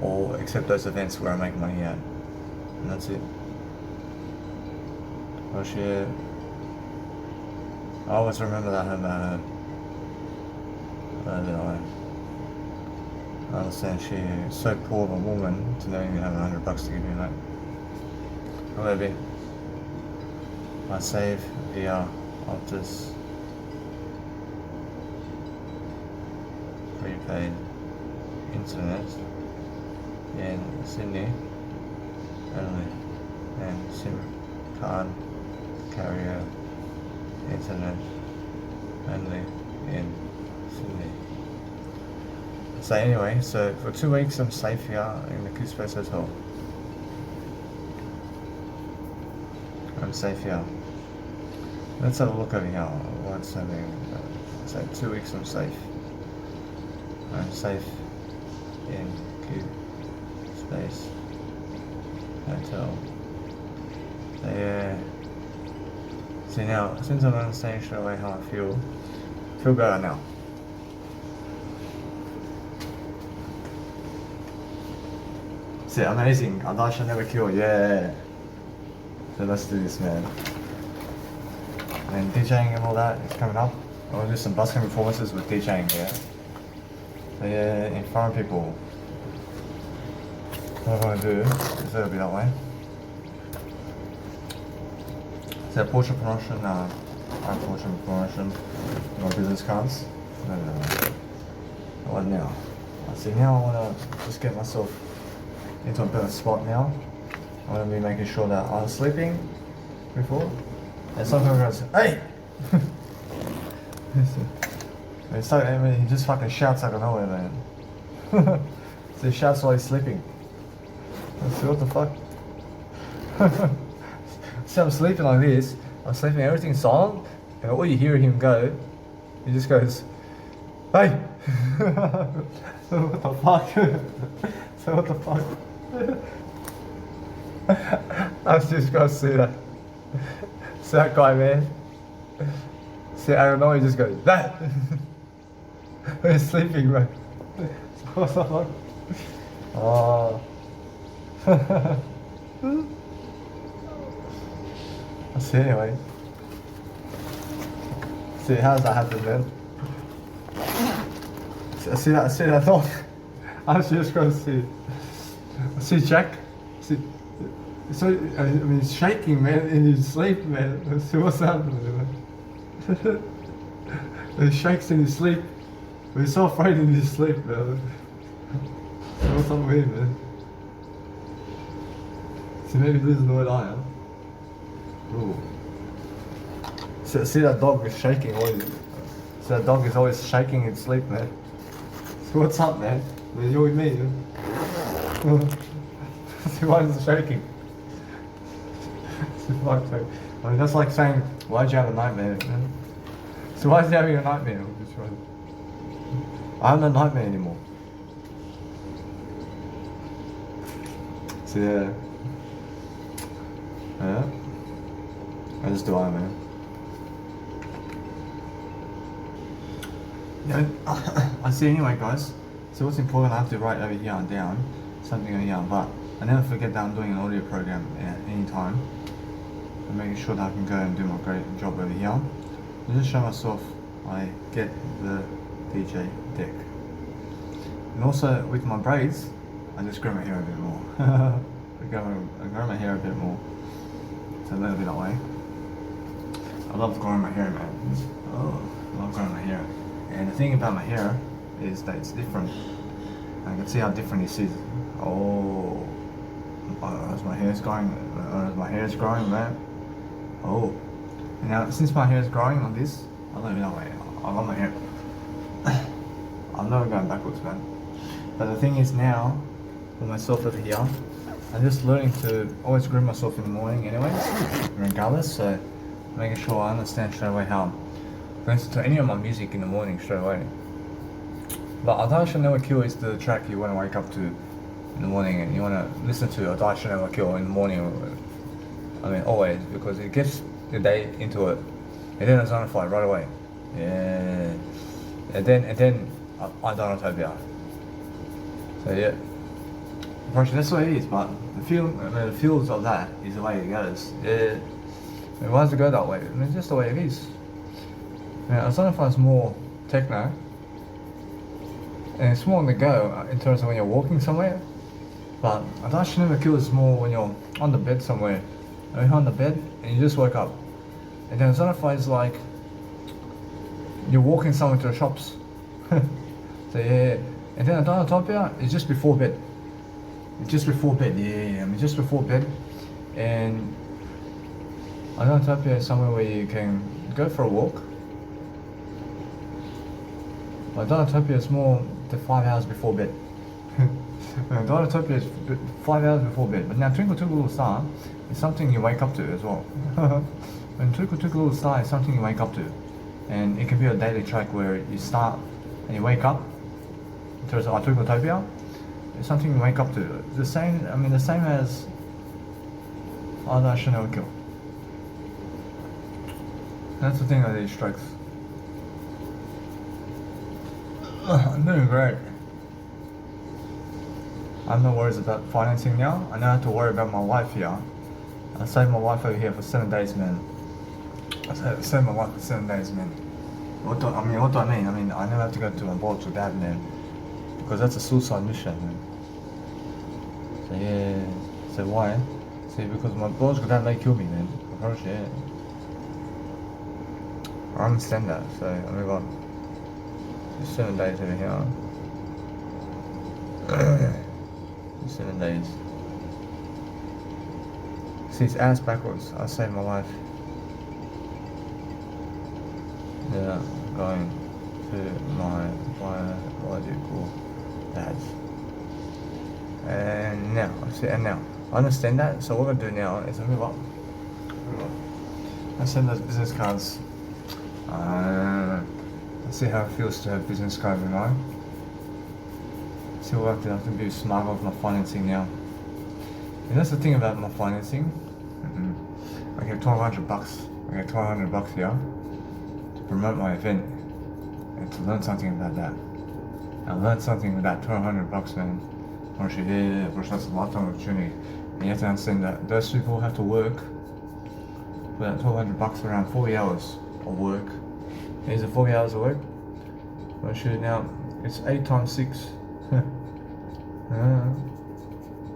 Speaker 1: or except those events where I make money at. And that's it. I share. I always remember that about her. I understand she's so poor of a woman to not even have $100 to give me, mate. Oh, baby. I save via Optus prepaid internet in Sydney only, and SIM card carrier internet only in Sydney. So anyway, so for 2 weeks I'm safe here in the Coospace Hotel. I'm safe here. Let's have a look over here. What's happening? So 2 weeks I'm safe. I'm safe in Coospace Hotel. So yeah. See now, since I'm understanding straight away how I feel better now. See, amazing. Adasha never kill. Yeah. So let's do this, man. And DJing and all that is coming up. I want to do some busking performances with DJing, yeah. So yeah, in front of people. What I'm going to do is it'll be that way. So portrait promotion, portrait promotion, no business cards. No. What now? See, now I want to just get myself into a better spot now. I want to be making sure that I was sleeping before. And sometimes goes, hey! It's like, I mean, he just fucking shouts out of nowhere, man. So he shouts while he's sleeping. See, what the fuck? See, I'm sleeping like this. I'm sleeping, everything's silent, and all you hear him go, he just goes, hey! So what the fuck? So what the fuck? I was just gonna see that. See that guy, man? See, I don't know, he just goes, that! He's sleeping, bro. What the fuck? Oh. See, anyway. See, how does that happen, man? See that dog? I was just gonna see Jack. See, so I mean, he's shaking, man, in his sleep, man. See what's happening, man? He shakes in his sleep. He's so afraid in his sleep, man. So what's up with him, man? See, maybe he doesn't know what I am. Ooh. See that dog is shaking always. See that dog is always shaking in sleep, man. So what's up, man? You're with me, man. See why is it shaking? I mean, that's like saying, why'd you have a nightmare, man? So why is he having a nightmare? I have no nightmare anymore. So yeah. Yeah. I just do I, man. Yeah, I see anyway, guys. So what's important, I have to write over here and down something over here, but I never forget that I'm doing an audio program at any time. I'm making sure that I can go and do my great job over here. I'll just show myself I get the DJ deck. And also with my braids, I just grow my hair a bit more. I grow my hair a bit more. So a little bit that way. I love growing my hair, man. Oh, I love growing my hair. And the thing about my hair is that it's different. I can see how different this is. Oh, as my hair's growing, man. Oh, and now since my hair is growing like this, I love it that way. I love my hair. I'm never going backwards, man. But the thing is now, for myself over here, I'm just learning to always groom myself in the morning anyways, regardless, so making sure I understand straight away how I'm going to listen to any of my music in the morning straight away. But Adasha Never Kill is the track you want to wake up to in the morning, and you want to listen to Adasha Never Kill in the morning, I mean always, because it gets the day into it, and then it's on fire right away. Yeah. And then I don't know. So yeah. Unfortunately, that's the way it is, but the feels of that is the way it goes. Yeah. It wants to go that way. I mean, it's just the way it is. Now, I don't know if it's more techno. And it's more on the go in terms of when you're walking somewhere. But Adachi no Kill is more when you're on the bed somewhere. You're on the bed and you just wake up. And then Zonify is like you're walking somewhere to the shops. So yeah. And then Adanotopia is just before bed. It's just before bed, yeah. I mean just before bed. And Adanotopia is somewhere where you can go for a walk. But Adanotopia is more the 5 hours before bed. Adanotopia is 5 hours before bed. But now Twinkle Twinkle Little Star is something you wake up to as well. When Twinkle Twinkle Little Star is something you wake up to. And it can be a daily track where you start and you wake up. In terms of Twinkletopia, it's something you wake up to. The same as Adachi no Kill. That's the thing with these strikes. I'm doing great. I have no worries about financing now. I don't have to worry about my wife here. I saved my wife over here for 7 days, man. I saved my wife for 7 days, man. What do I mean? I mean, I never have to go to my boss with that, man. Because that's a suicide mission, man. So yeah, so why? See, because my boss could may kill me, man. Of course, yeah. I understand that, so I move on. Just 7 days over here. 7 days. See, it's ass backwards. I saved my life. Yeah, going to my biological dads. And now, I understand that. So what I'm gonna do now is I move up. I send those business cards. I see how it feels to have business cards in mind. See what I have to be smart with my financing now. And that's the thing about my financing. I get $1,200. I get $1,200 here to promote my event and to learn something about that. I learned something with that $1,200, man. That's a lifetime opportunity. And you have to understand that those people have to work for that $1,200 around 40 hours of work. Is it 40 hours of work? I'll shoot it now. It's 8 times 6.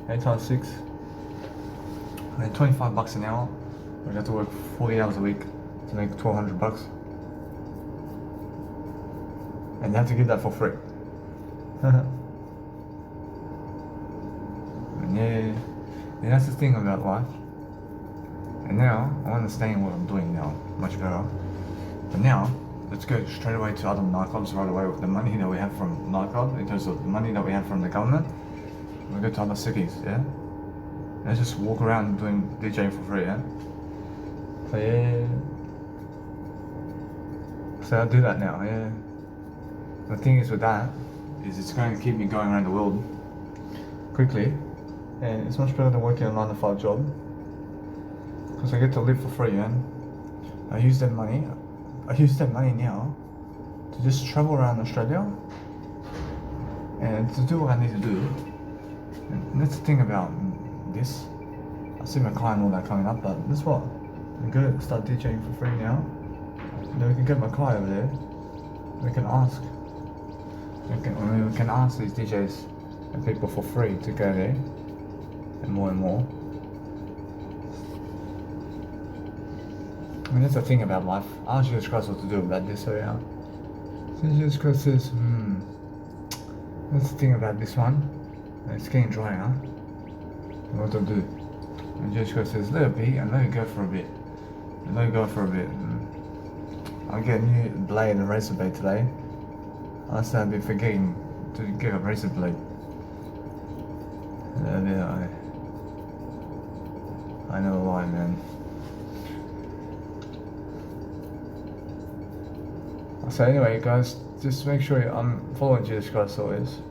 Speaker 1: 8 times 6. I mean, $25 an hour. I have to work 40 hours a week to make $1,200. And you have to give that for free. And yeah, that's the thing about life. And now, I understand what I'm doing now much better. But now, let's go straight away to other nightclubs right away with the money that we have from nightclubs, in terms of the money that we have from the government. We go to other cities, yeah? Let's just walk around doing DJing for free, yeah? So yeah. So I'll do that now, yeah. The thing is with that, is it's going to keep me going around the world quickly. And it's much better than working a 9-to-5 job. Because I get to live for free, and I use that money now to just travel around Australia and to do what I need to do. And that's the thing about this. I see my car and all that coming up, but that's what. I'm gonna start DJing for free now. And then we can get my car over there. We can ask. We can ask these DJs and people for free to go there. And more. I mean, that's the thing about life. I ask Jesus Christ what to do about this, so yeah. So Jesus Christ says, that's the thing about this one. It's getting dry, huh? What to do? And Jesus Christ says, let it be and let it go for a bit. And let it go for a bit. I'll get a new blade and razor blade today. I've been forgetting to get a razor blade. I know why, man. So anyway, guys, just make sure I'm following Jesus Christ always.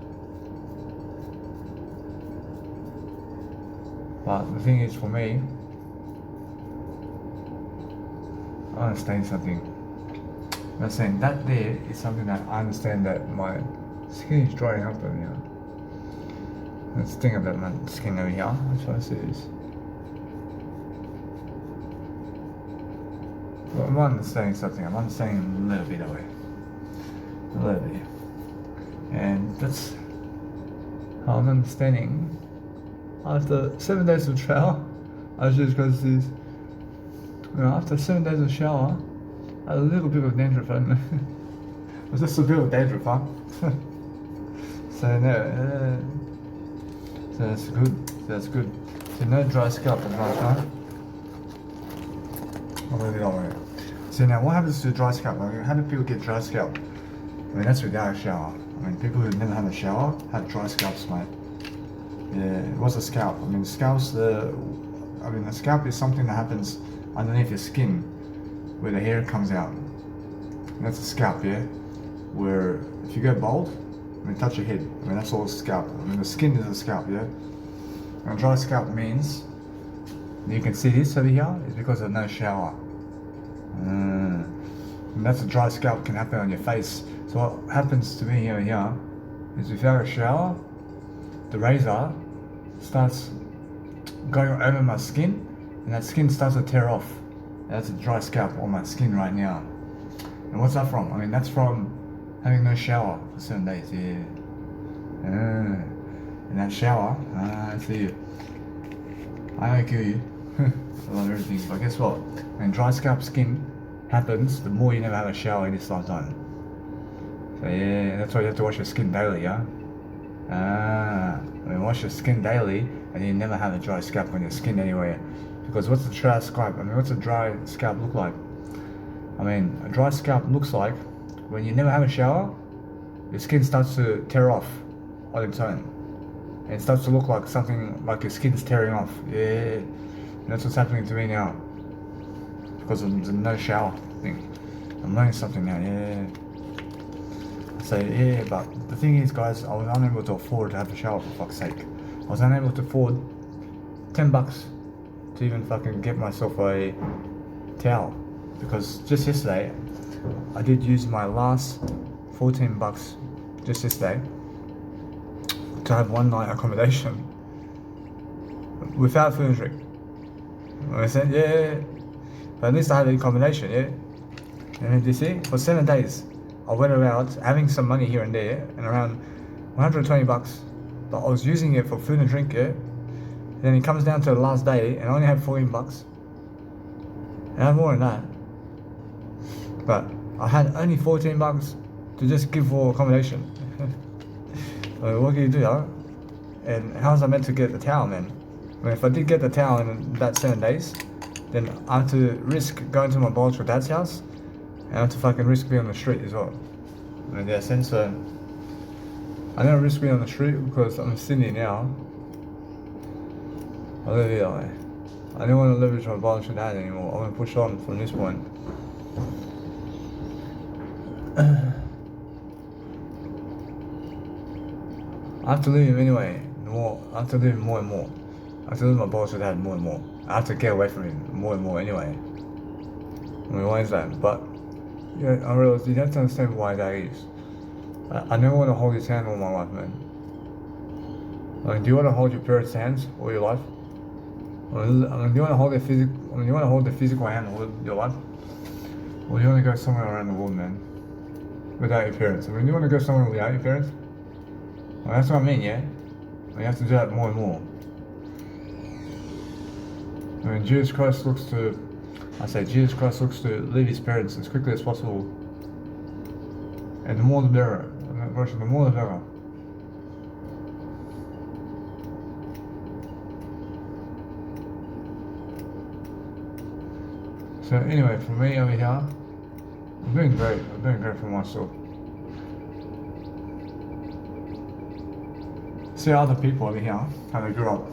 Speaker 1: But the thing is, for me, I understand something. I'm saying that there is something that I understand that my skin is drying up over here. That's the thing about my skin over here. That's what I see is. Well, I'm understanding something. I'm understanding a little bit away. A little bit. And that's how I'm understanding. After 7 days of shower, I just goes this. After 7 days of shower, I had a little bit of dandruff, I don't know. It was just a bit of dandruff, huh? So no, so that's good. That's good. So no dry scalp at night time. I'll leave it all right. So now, what happens to dry scalp? I mean, how do people get dry scalp? I mean, that's without a shower. I mean, people who never had a shower have dry scalps, mate. Yeah, what's a scalp? I mean, the scalp is something that happens underneath your skin, where the hair comes out. And that's a scalp, yeah? Where, if you go bald, I mean, touch your head. I mean, that's all a scalp. I mean, the skin is a scalp, yeah? And dry scalp means, you can see this over here, is because of no shower. And that's a dry scalp can happen on your face. So what happens to me over here is without a shower, the razor starts going over my skin, and that skin starts to tear off. That's a dry scalp on my skin right now. And what's that from? I mean, that's from having no shower for 7 days, yeah. And that shower, I see you. I don't kill you. I love everything, but guess what? When dry scalp skin happens, the more you never have a shower in this lifetime. So yeah, that's why you have to wash your skin daily, yeah? I mean, wash your skin daily, and you never have a dry scalp on your skin anywhere. Because what's a dry scalp? I mean, what's a dry scalp look like? I mean, a dry scalp looks like when you never have a shower, your skin starts to tear off on its own. And it starts to look like something like your skin's tearing off. Yeah, and that's what's happening to me now. Because of the no shower thing. I'm learning something now, yeah. So yeah, but the thing is, guys, I was unable to afford to have a shower, for fuck's sake. I was unable to afford $10 to even fucking get myself a towel. Because just yesterday, I did use my last $14 just yesterday to have one night accommodation without food and drink. I said, yeah, but at least I had the accommodation, yeah. And you see, for 7 days, I went around having some money here and there, and around $120, but I was using it for food and drink, yeah. And then it comes down to the last day, and I only have $14. And I have more than that. But I had only $14 to just give for accommodation. What can you do, huh? And how was I meant to get the towel, man? I mean, if I did get the towel in that 7 days, then I have to risk going to my biological dad's house, and I have to fucking risk being on the street as well. In that sense, I don't risk being on the street because I'm in Sydney now. I live here, I don't want to leverage my biological dad anymore. I want to push on from this point. I have to leave him anyway. I have to leave him more and more. I have to leave my biological dad more and more. I have to get away from him more and more anyway. I mean, why is that? But yeah, I realize you have to understand why that is. I never want to hold his hand all my life, man. I mean, do you want to hold your parents' hands all your life? I mean, do you want to hold their physical hand all your life? Or do you want to go somewhere around the world, man, without your parents? I mean, do you want to go somewhere without your parents? Well, that's what I mean, yeah? You have to do that more and more. I mean, Jesus Christ looks to leave his parents as quickly as possible. And the more the better. The more the better. So anyway, for me over here, I'm doing great. I'm doing great for myself. See other people over here, how they grew up.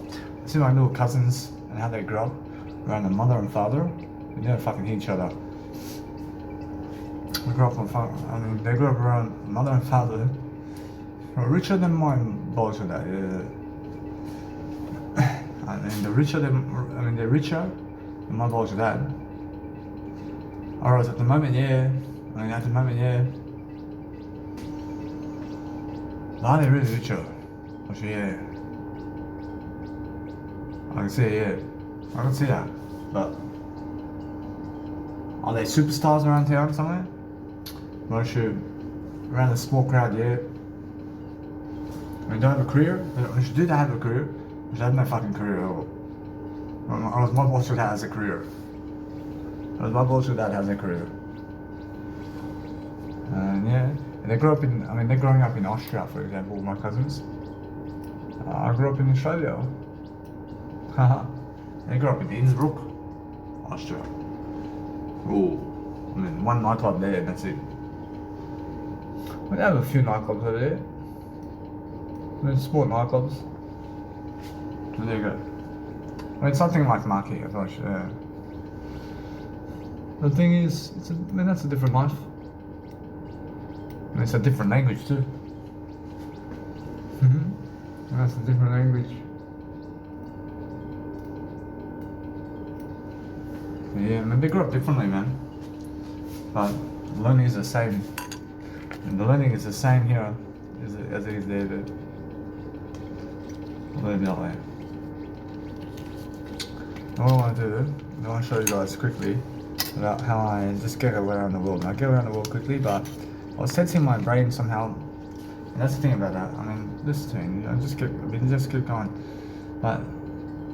Speaker 1: See my little cousins and how they grew up around their mother and father. They never fucking hit each other. They grew up around mother and father. Richer than my biological dad. And they're richer than my biological dad. Alright, at the moment, yeah. Are they really richer? Actually, yeah. I can see it, yeah. I can see that. But are they superstars around town somewhere? Not sure. Around the small crowd, yeah. I mean, do I have a career? Did I have a career? I had no fucking career at all. I was my bullshit that has a career. I was my bullshit that has a career. And yeah, and they're growing up in Austria, for example, my cousins. I grew up in Australia. Haha. They grew up in Innsbruck, Austria. Oh, I mean, one nightclub there, and that's it. We have a few nightclubs over there. There's sport nightclubs. But there you go. I mean, something like Marquee, I thought. Yeah. The thing is, that's a different life. And it's a different language too. And that's a different language. Yeah, I mean, they grew up differently, man. But learning is the same. And the learning is the same here as it is there. But learn that way. What I want to do, I want to show you guys quickly about how I just get around the world. And I get around the world quickly, but I was sensing my brain somehow. And that's the thing about that. I mean, this thing, you know, just keep going. But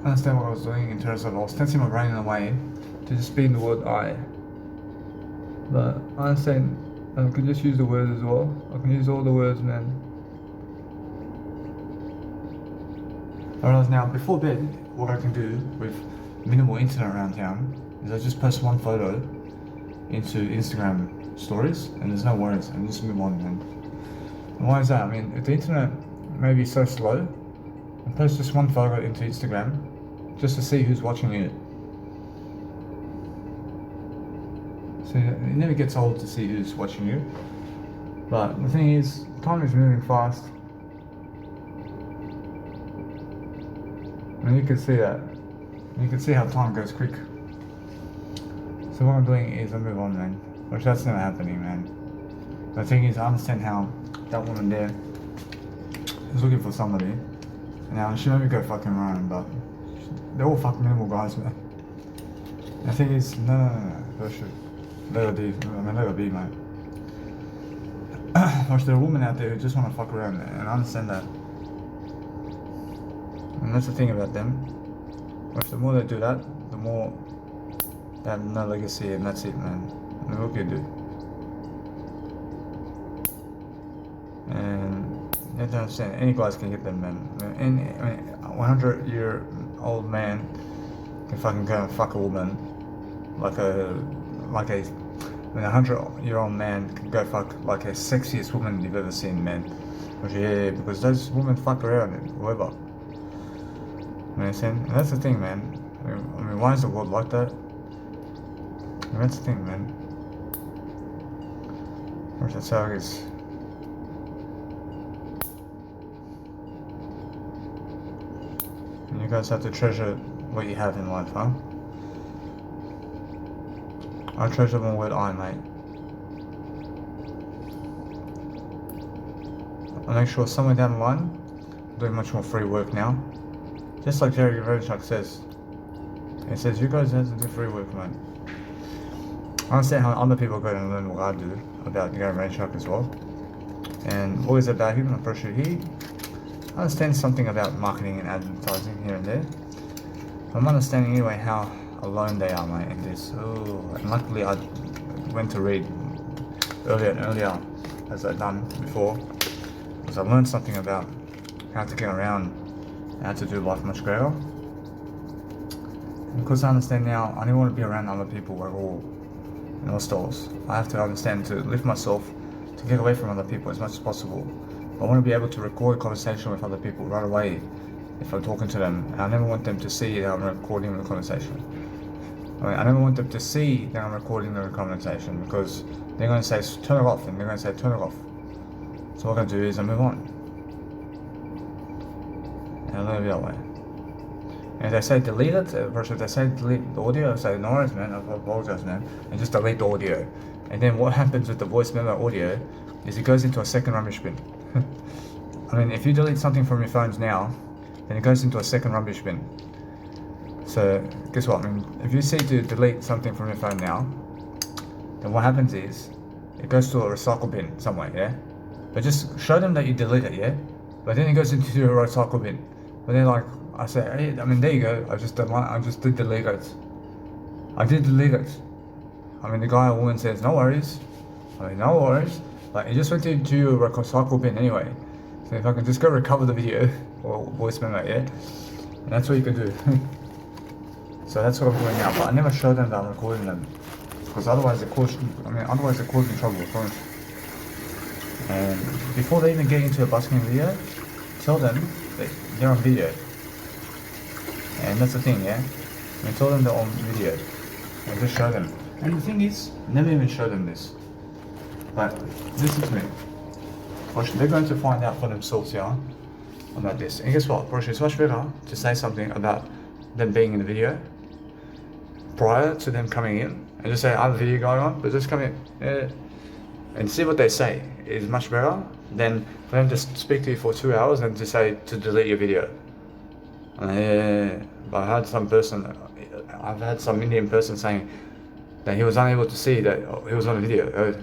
Speaker 1: I understand what I was doing in terms of I was tensing my brain in a way to just be in the word I. But I understand I can just use the words as well. I can use all the words, man. Whereas now, before bed, what I can do with minimal internet around town is I just post one photo into Instagram stories and there's no worries and just move on, man. And why is that? I mean, if the internet may be so slow, I post just one photo into Instagram just to see who's watching it. So it never gets old to see who's watching you. But the thing is, time is moving fast. And you can see that. You can see how time goes quick. So what I'm doing is I move on, man. Which that's never happening, man. The thing is, I understand how that woman there is looking for somebody. Now she made me go fucking run, but they're all fucking minimal guys, man. The thing is, no. Let her be, let her be, mate. Watch, there are women out there who just want to fuck around, and I understand that. And that's the thing about them. Watch, the more they do that, the more they have no legacy, and that's it, man. I mean, what can you do? And you have to understand, any guys can hit them, man. I mean, a 100-year-old man can fucking go and fuck a woman like a 100-year-old man can go fuck like a sexiest woman you've ever seen, man. Which, yeah, because those women fuck around and whoever. You understand? And that's the thing, man. I mean, why is the world like that? And that's the thing, man. Which, that's how it is. And you guys have to treasure what you have in life, huh? I treasure my word I, mate. I make sure somewhere down the line, I'm doing much more free work now. Just like Jerry Vaynerchuk says. He says, you guys have to do free work, mate. I understand how other people go and learn what I do about Gary Vaynerchuk as well. And what is it about him? I'm pretty sure he understands something about marketing and advertising here and there. I'm understanding anyway how alone they are, mate, in this. Oh, and luckily I went to read earlier and earlier, as I've done before, because I learned something about how to get around, how to do life much greater. And because I understand now, I don't want to be around other people at all, in all styles. I have to understand to lift myself, to get away from other people as much as possible. I want to be able to record a conversation with other people right away if I'm talking to them. And I never want them to see that I'm recording the conversation. I never want them to see that I'm recording the conversation because they're going to say turn it off and they're going to say turn it off. So what I'm going to do is I move on. And I leave it that way. And if they say delete it, versus if they say delete the audio, I say no worries, man, I apologize, man, and just delete the audio. And then what happens with the voice memo audio is it goes into a second rubbish bin. I mean, if you delete something from your phones now, then it goes into a second rubbish bin. So, guess what? I mean, if you see to delete something from your phone now, then what happens is, it goes to a recycle bin somewhere, yeah? But just show them that you delete it, yeah? But then it goes into the recycle bin. But then like I say, hey, I mean there you go. I just did delete it. I did delete it. I mean the guy or woman says no worries. I mean no worries. Like it just went into your recycle bin anyway. So if I can just go recover the video or voice memo, yeah, and that's what you can do. So that's what I'm doing now. But I never show them that I'm recording them because otherwise it causing trouble. And before they even get into a busking video, tell them that they're on video. And that's the thing, yeah? I mean, tell them they're on video. And just show them. And the thing is, never even show them this. But listen to me. They're going to find out for themselves, yeah? About this. And guess what? It's much better to say something about them being in the video prior to them coming in. And just say, I have a video going on, but just come in. Yeah. And see what they say is much better than for them to speak to you for 2 hours and to say to delete your video. I've had some Indian person saying that he was unable to see that he was on a video.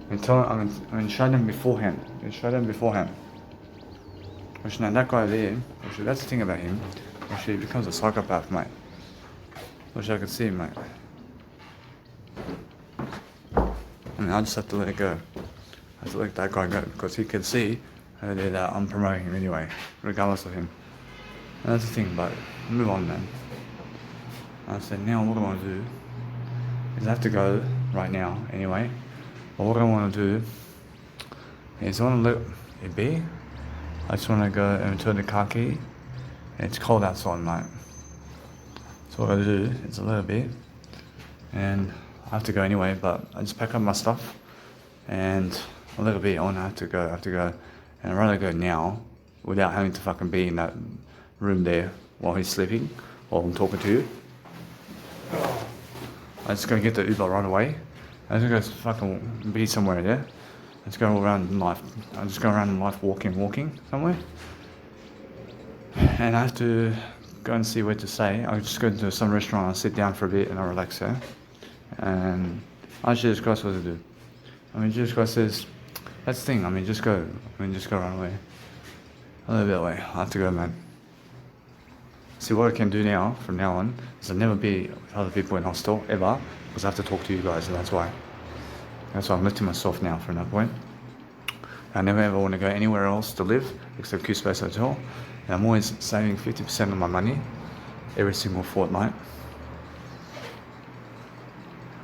Speaker 1: And show them beforehand. Which now that guy there, that's the thing about him. He becomes a psychopath, mate. Wish I could see him, mate. I mean, I just have to let it go. I have to let that guy go because he can see that I'm promoting him anyway, regardless of him. And that's the thing, but move on, man. I said, now what I want to do is I have to go right now anyway. But what I want to do is I want to let it be. I just want to go and turn the car key. It's cold outside, mate. So what I do is a little bit, and I have to go anyway, but I just pack up my stuff and a little bit on. I have to go, and I'd rather go now without having to fucking be in that room there while he's sleeping, while I'm talking to you. I'm just gonna get the Uber right away. I'm just gonna fucking be somewhere there. Let's go around life. I'm just going around life walking somewhere. And I have to go and see where to stay. I'll just go to some restaurant, I'll sit down for a bit and I'll relax there. And Jesus Christ what to do. I mean, Jesus Christ says, that's the thing, just go run away. A little bit away, I have to go, man. See, what I can do now, from now on, is I'll never be with other people in hostel, ever, because I have to talk to you guys, and that's why. That's why I'm lifting myself now from that point. I never ever want to go anywhere else to live, except Q Space Hotel. And I'm always saving 50% of my money every single fortnight.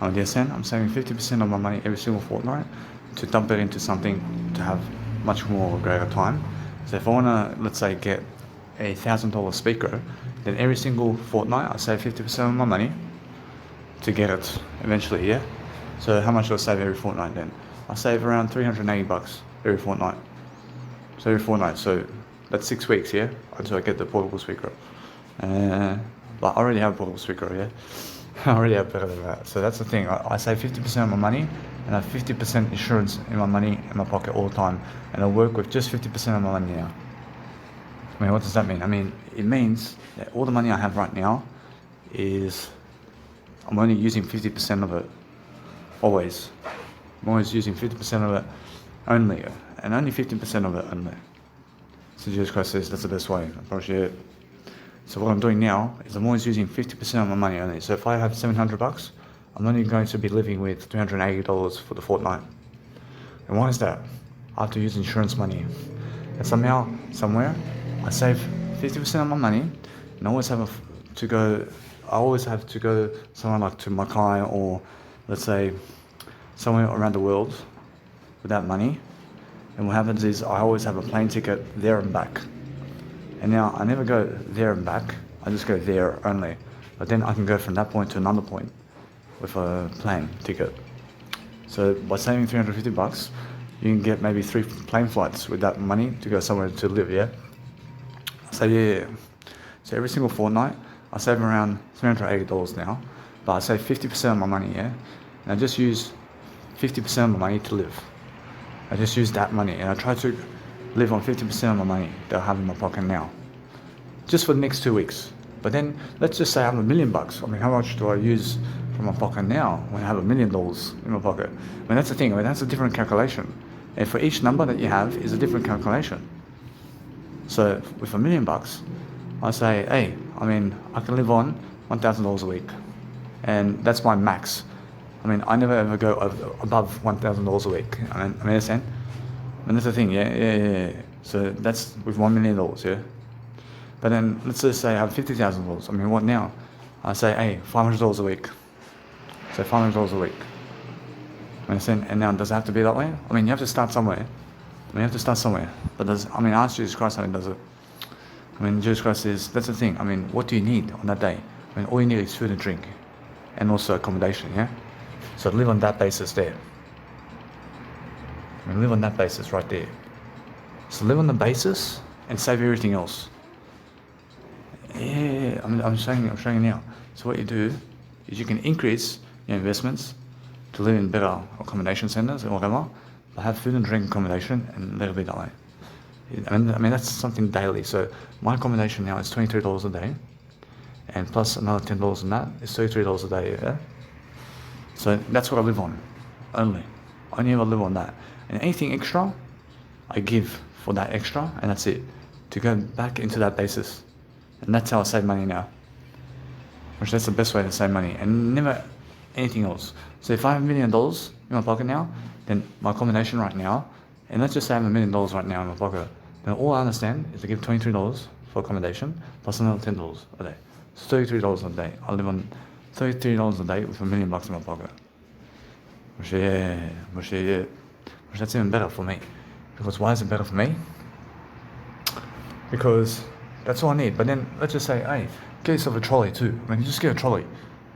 Speaker 1: On the SN, I'm saving 50% of my money every single fortnight to dump it into something to have much more of a greater time. So if I want to, let's say, get a $1,000 speaker, then every single fortnight I save 50% of my money to get it eventually, yeah? So how much do I save every fortnight then? I save around $380 every fortnight. So every fortnight, so that's 6 weeks, yeah? Until I get the portable speaker. But I already have a portable speaker, yeah? I already have better than that. So that's the thing, I save 50% of my money and I have 50% insurance in my money in my pocket all the time. And I work with just 50% of my money now. I mean, what does that mean? I mean, it means that all the money I have right now is, I'm only using 50% of it. Always. I'm always using 50% of it only. And only 50% of it only. So Jesus Christ says that's the best way. I promise you it. So what I'm doing now is I'm always using 50% of my money only. So if I have $700, I'm only going to be living with $380 for the fortnight. And why is that? I have to use insurance money. And somehow, somewhere, I save 50% of my money, and I always have to go somewhere like to Mackay or, let's say, somewhere around the world with that money. And what happens is I always have a plane ticket there and back. And now I never go there and back, I just go there only. But then I can go from that point to another point with a plane ticket. So by saving $350, you can get maybe 3 plane flights with that money to go somewhere to live, yeah? So yeah, so every single fortnight, I save around $380 now, but I save 50% of my money, yeah? And I just use 50% of my money to live. I just use that money, and I try to live on 50% of my money that I have in my pocket now, just for the next 2 weeks. But then, let's just say I have $1 million. I mean, how much do I use from my pocket now when I have $1 million in my pocket? I mean, that's the thing. I mean, that's a different calculation. And for each number that you have is a different calculation. So with $1 million, I say, hey, I can live on $1,000 a week, and that's my max. I never ever go above $1,000 a week. Understand? That's the thing, yeah. So that's with $1 million, yeah. But then let's just say I have $50,000. What now? I say, hey, $500 a week. So $500 a week. Understand? And now does it have to be that way? You have to start somewhere. But ask Jesus Christ how he does it. Jesus Christ says, that's the thing. What do you need on that day? All you need is food and drink, and also accommodation, yeah? So live on that basis there. Live on that basis right there. So live on the basis and save everything else. Yeah, I'm showing you now. So what you do is you can increase your investments to live in better accommodation centers or whatever, but have food and drink accommodation and let it be that way. That's something daily. So my accommodation now is $23 a day, and plus another $10 on that is $33 a day. Yeah. So that's what I live on, only. I never live on that, and anything extra, I give for that extra, and that's it. To go back into that basis, and that's how I save money now. Which that's the best way to save money, and never anything else. So if I have $1 million in my pocket now, then my accommodation right now, and let's just say I have $1 million right now in my pocket, then all I understand is to give $23 for accommodation plus another $10 a day. So $33 a day. I live on $33 a day with $1 million in my pocket. Which that's even better for me. Because why is it better for me? Because that's all I need. But then let's just say, hey, get yourself a trolley too. You just get a trolley,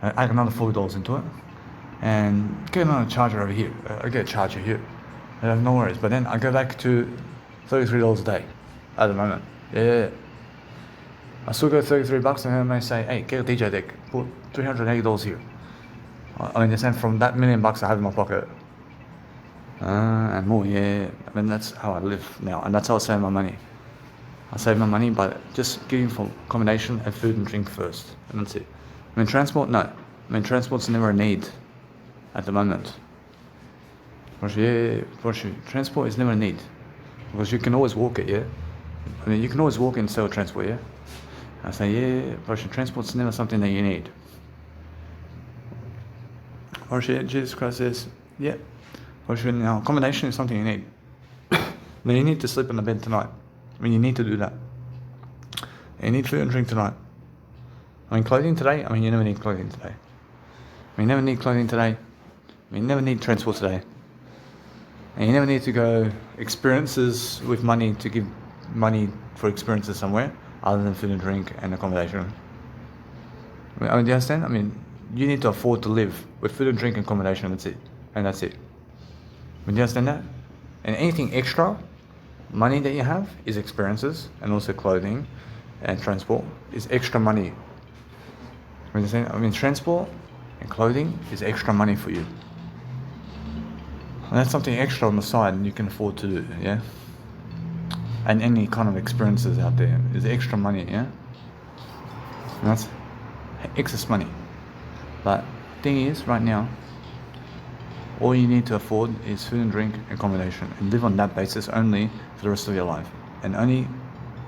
Speaker 1: add another $40 into it, and get another charger over here. I get a charger here. I have no worries. But then I go back to $33 a day at the moment. Yeah. I still go $33 and then I may say, hey, get a DJ deck, put $380 here. They send from that $1 million I have in my pocket. And more, yeah. That's how I live now, and that's how I save my money. I save my money by just giving for accommodation and food and drink first, and that's it. Transport, no. Transport's never a need at the moment. Transport is never a need, because you can always walk it, yeah. You can always walk and sell transport, yeah. I say, yeah, transport's never something that you need. Jesus Christ says, yeah. Now, accommodation is something you need. You need to sleep in the bed tonight. You need to do that. You need food and drink tonight. Clothing today, you never need clothing today. You never need clothing today. You never need transport today. And you never need to go experiences with money to give money for experiences somewhere other than food and drink and accommodation. Do you understand? You need to afford to live with food and drink and accommodation, that's it. And that's it. Do you understand that? And anything extra money that you have is experiences, and also clothing and transport is extra money. Transport and clothing is extra money for you. And that's something extra on the side and you can afford to do, yeah? And any kind of experiences out there is extra money, yeah? And that's excess money. But thing is, right now, all you need to afford is food and drink and accommodation, and live on that basis only for the rest of your life, and only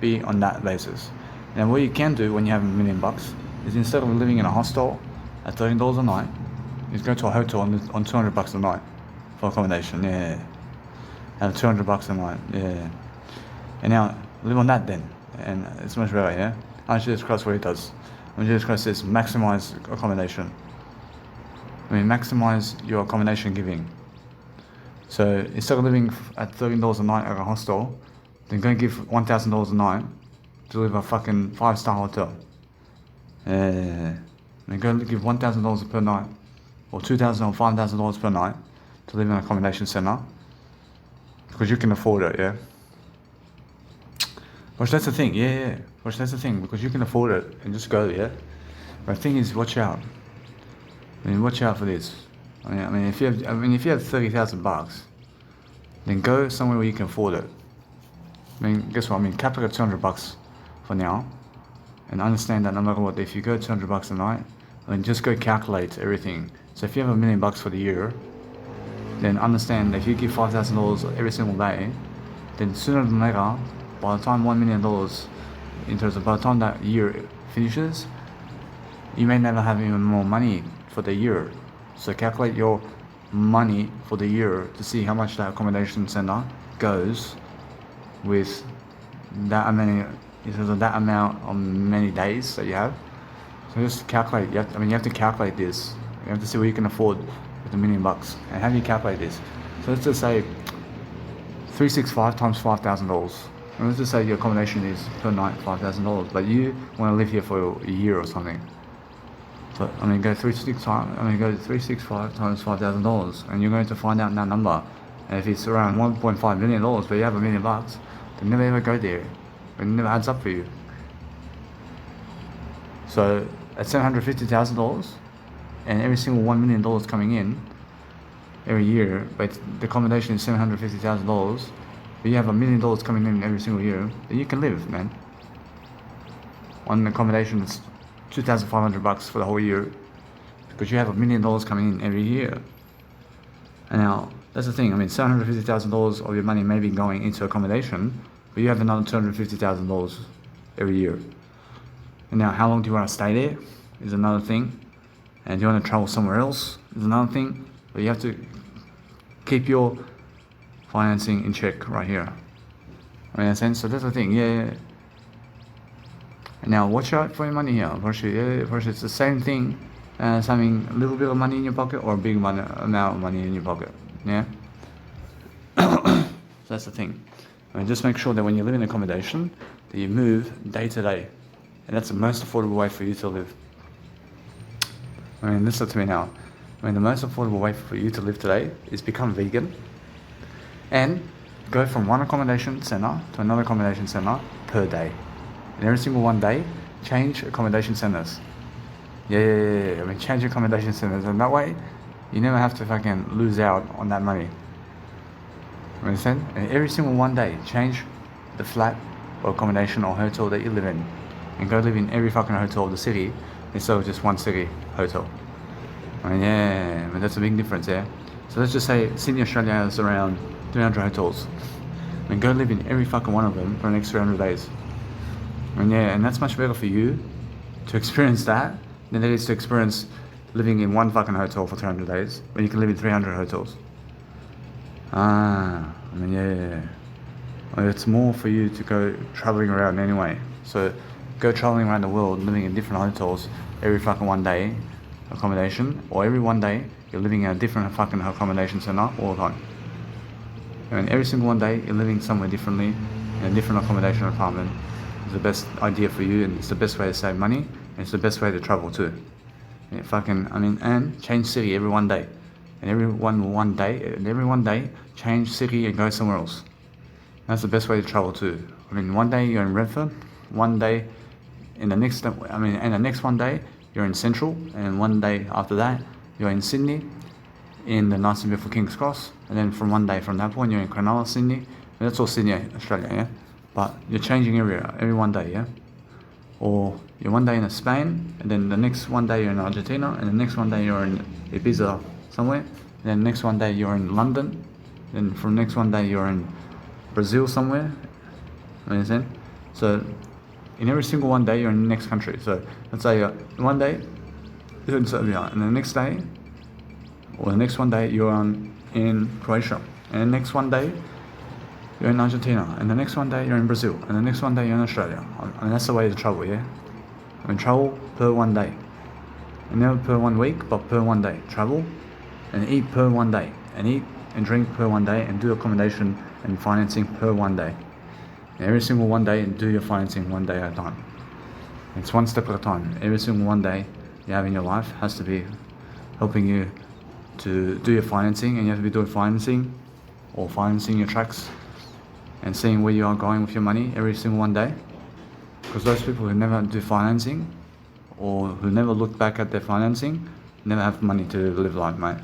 Speaker 1: be on that basis. And what you can do when you have $1 million is, instead of living in a hostel at $13 a night, is go to a hotel on $200 a night for accommodation, yeah. And $200 a night, yeah. And now live on that then, and it's much better, yeah. Jesus Christ, what he does. Jesus Christ says, maximize accommodation. Maximize your accommodation giving. So instead of living at $13 a night at a hostel, then go give $1,000 a night to live a fucking 5-star hotel. And go give $1,000 per night, or $2,000 or $5,000 per night to live in an accommodation center, because you can afford it, yeah. Which that's the thing, yeah. Which that's the thing, because you can afford it and just go, yeah. But the thing is, watch out. Watch out for this. If you have $30,000, then go somewhere where you can afford it. Guess what? Cap it at $200 for now, and understand that no matter what, if you go $200 a night, then just go calculate everything. So if you have $1 million for the year, then understand that if you give $5,000 every single day, then sooner than later, by the time $1 million, in terms of by the time that year finishes, you may never have even more money for the year. So calculate your money for the year to see how much that accommodation center goes with that many, in terms of that amount of many days that you have. So just calculate. You have to calculate this. You have to see what you can afford with $1 million. And how do you calculate this? So let's just say 365 times $5,000. And let's just say your accommodation is per night $5,000, but you want to live here for a year or something. So go 365 times $5,000, and you're going to find out that number. And if it's around $1.5 million, but you have $1 million, then never ever go there. It never adds up for you. So at $750,000, and every single $1 million coming in every year, but the accommodation is $750,000, but you have $1 million coming in every single year, then you can live, man. On the accommodation, it's $2,500 for the whole year, because you have $1 million coming in every year. And now that's the thing. $750,000 of your money may be going into accommodation, but you have another $250,000 every year. And now, how long do you want to stay there is another thing. And do you want to travel somewhere else is another thing. But you have to keep your financing in check right here. So that's the thing, yeah. And now, watch out for your money here. First, it's the same thing as having a little bit of money in your pocket or a big amount of money in your pocket, yeah. So that's the thing. Just make sure that when you live in accommodation, that you move day to day. And that's the most affordable way for you to live. Listen to me now. The most affordable way for you to live today is become vegan and go from one accommodation center to another accommodation center per day. And every single one day, change accommodation centers. Change accommodation centers. And that way, you never have to fucking lose out on that money. Understand? And every single one day, change the flat or accommodation or hotel that you live in. And go live in every fucking hotel of the city instead of just one city hotel. That's a big difference, yeah. So let's just say Sydney, Australia has around 300 hotels. And go live in every fucking one of them for the next 300 days. And that's much better for you to experience that than it is to experience living in one fucking hotel for 300 days when you can live in 300 hotels. It's more for you to go traveling around anyway. So go traveling around the world, living in different hotels every fucking one day accommodation, or every one day you're living in a different fucking accommodation center all the time. Every single one day you're living somewhere differently in a different accommodation apartment. It's the best idea for you, and it's the best way to save money, and it's the best way to travel too. And change city every one day. And every one day change city and go somewhere else. That's the best way to travel too. One day you're in Redfern, one day and the next one day you're in Central, and one day after that you're in Sydney, in the nice and beautiful King's Cross, and then from that point you're in Cronulla, Sydney, and that's all Sydney, Australia, yeah. But you're changing every one day, yeah. Or you're one day in Spain, and then the next one day you're in Argentina, and the next one day you're in Ibiza somewhere, and then the next one day you're in London, then from next one day you're in Brazil somewhere. Understand? So in every single one day you're in the next country. So let's say one day you're in Serbia, and the next day, or the next one day you're in Croatia, and the next one day you're in Argentina, and the next one day you're in Brazil, and the next one day you're in Australia. That's the way to travel, yeah? Travel per one day. And never per 1 week, but per one day. Travel and eat per one day. And eat and drink per one day, and do accommodation and financing per one day. And every single one day, and do your financing one day at a time. It's one step at a time. Every single one day you have in your life has to be helping you to do your financing, and you have to be doing financing or financing your tracks and seeing where you are going with your money every single one day. Because those people who never do financing or who never look back at their financing never have money to live life, mate.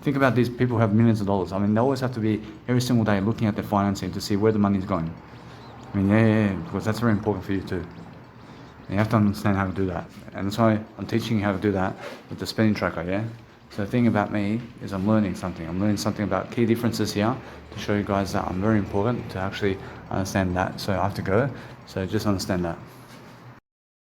Speaker 1: Think about these people who have millions of dollars. They always have to be every single day looking at their financing to see where the money's going. Because that's very important for you too. And you have to understand how to do that. And that's why I'm teaching you how to do that with the spending tracker, yeah? So the thing about me is I'm learning something. I'm learning something about key differences here to show you guys that I'm very important to actually understand that. So I have to go. So just understand that.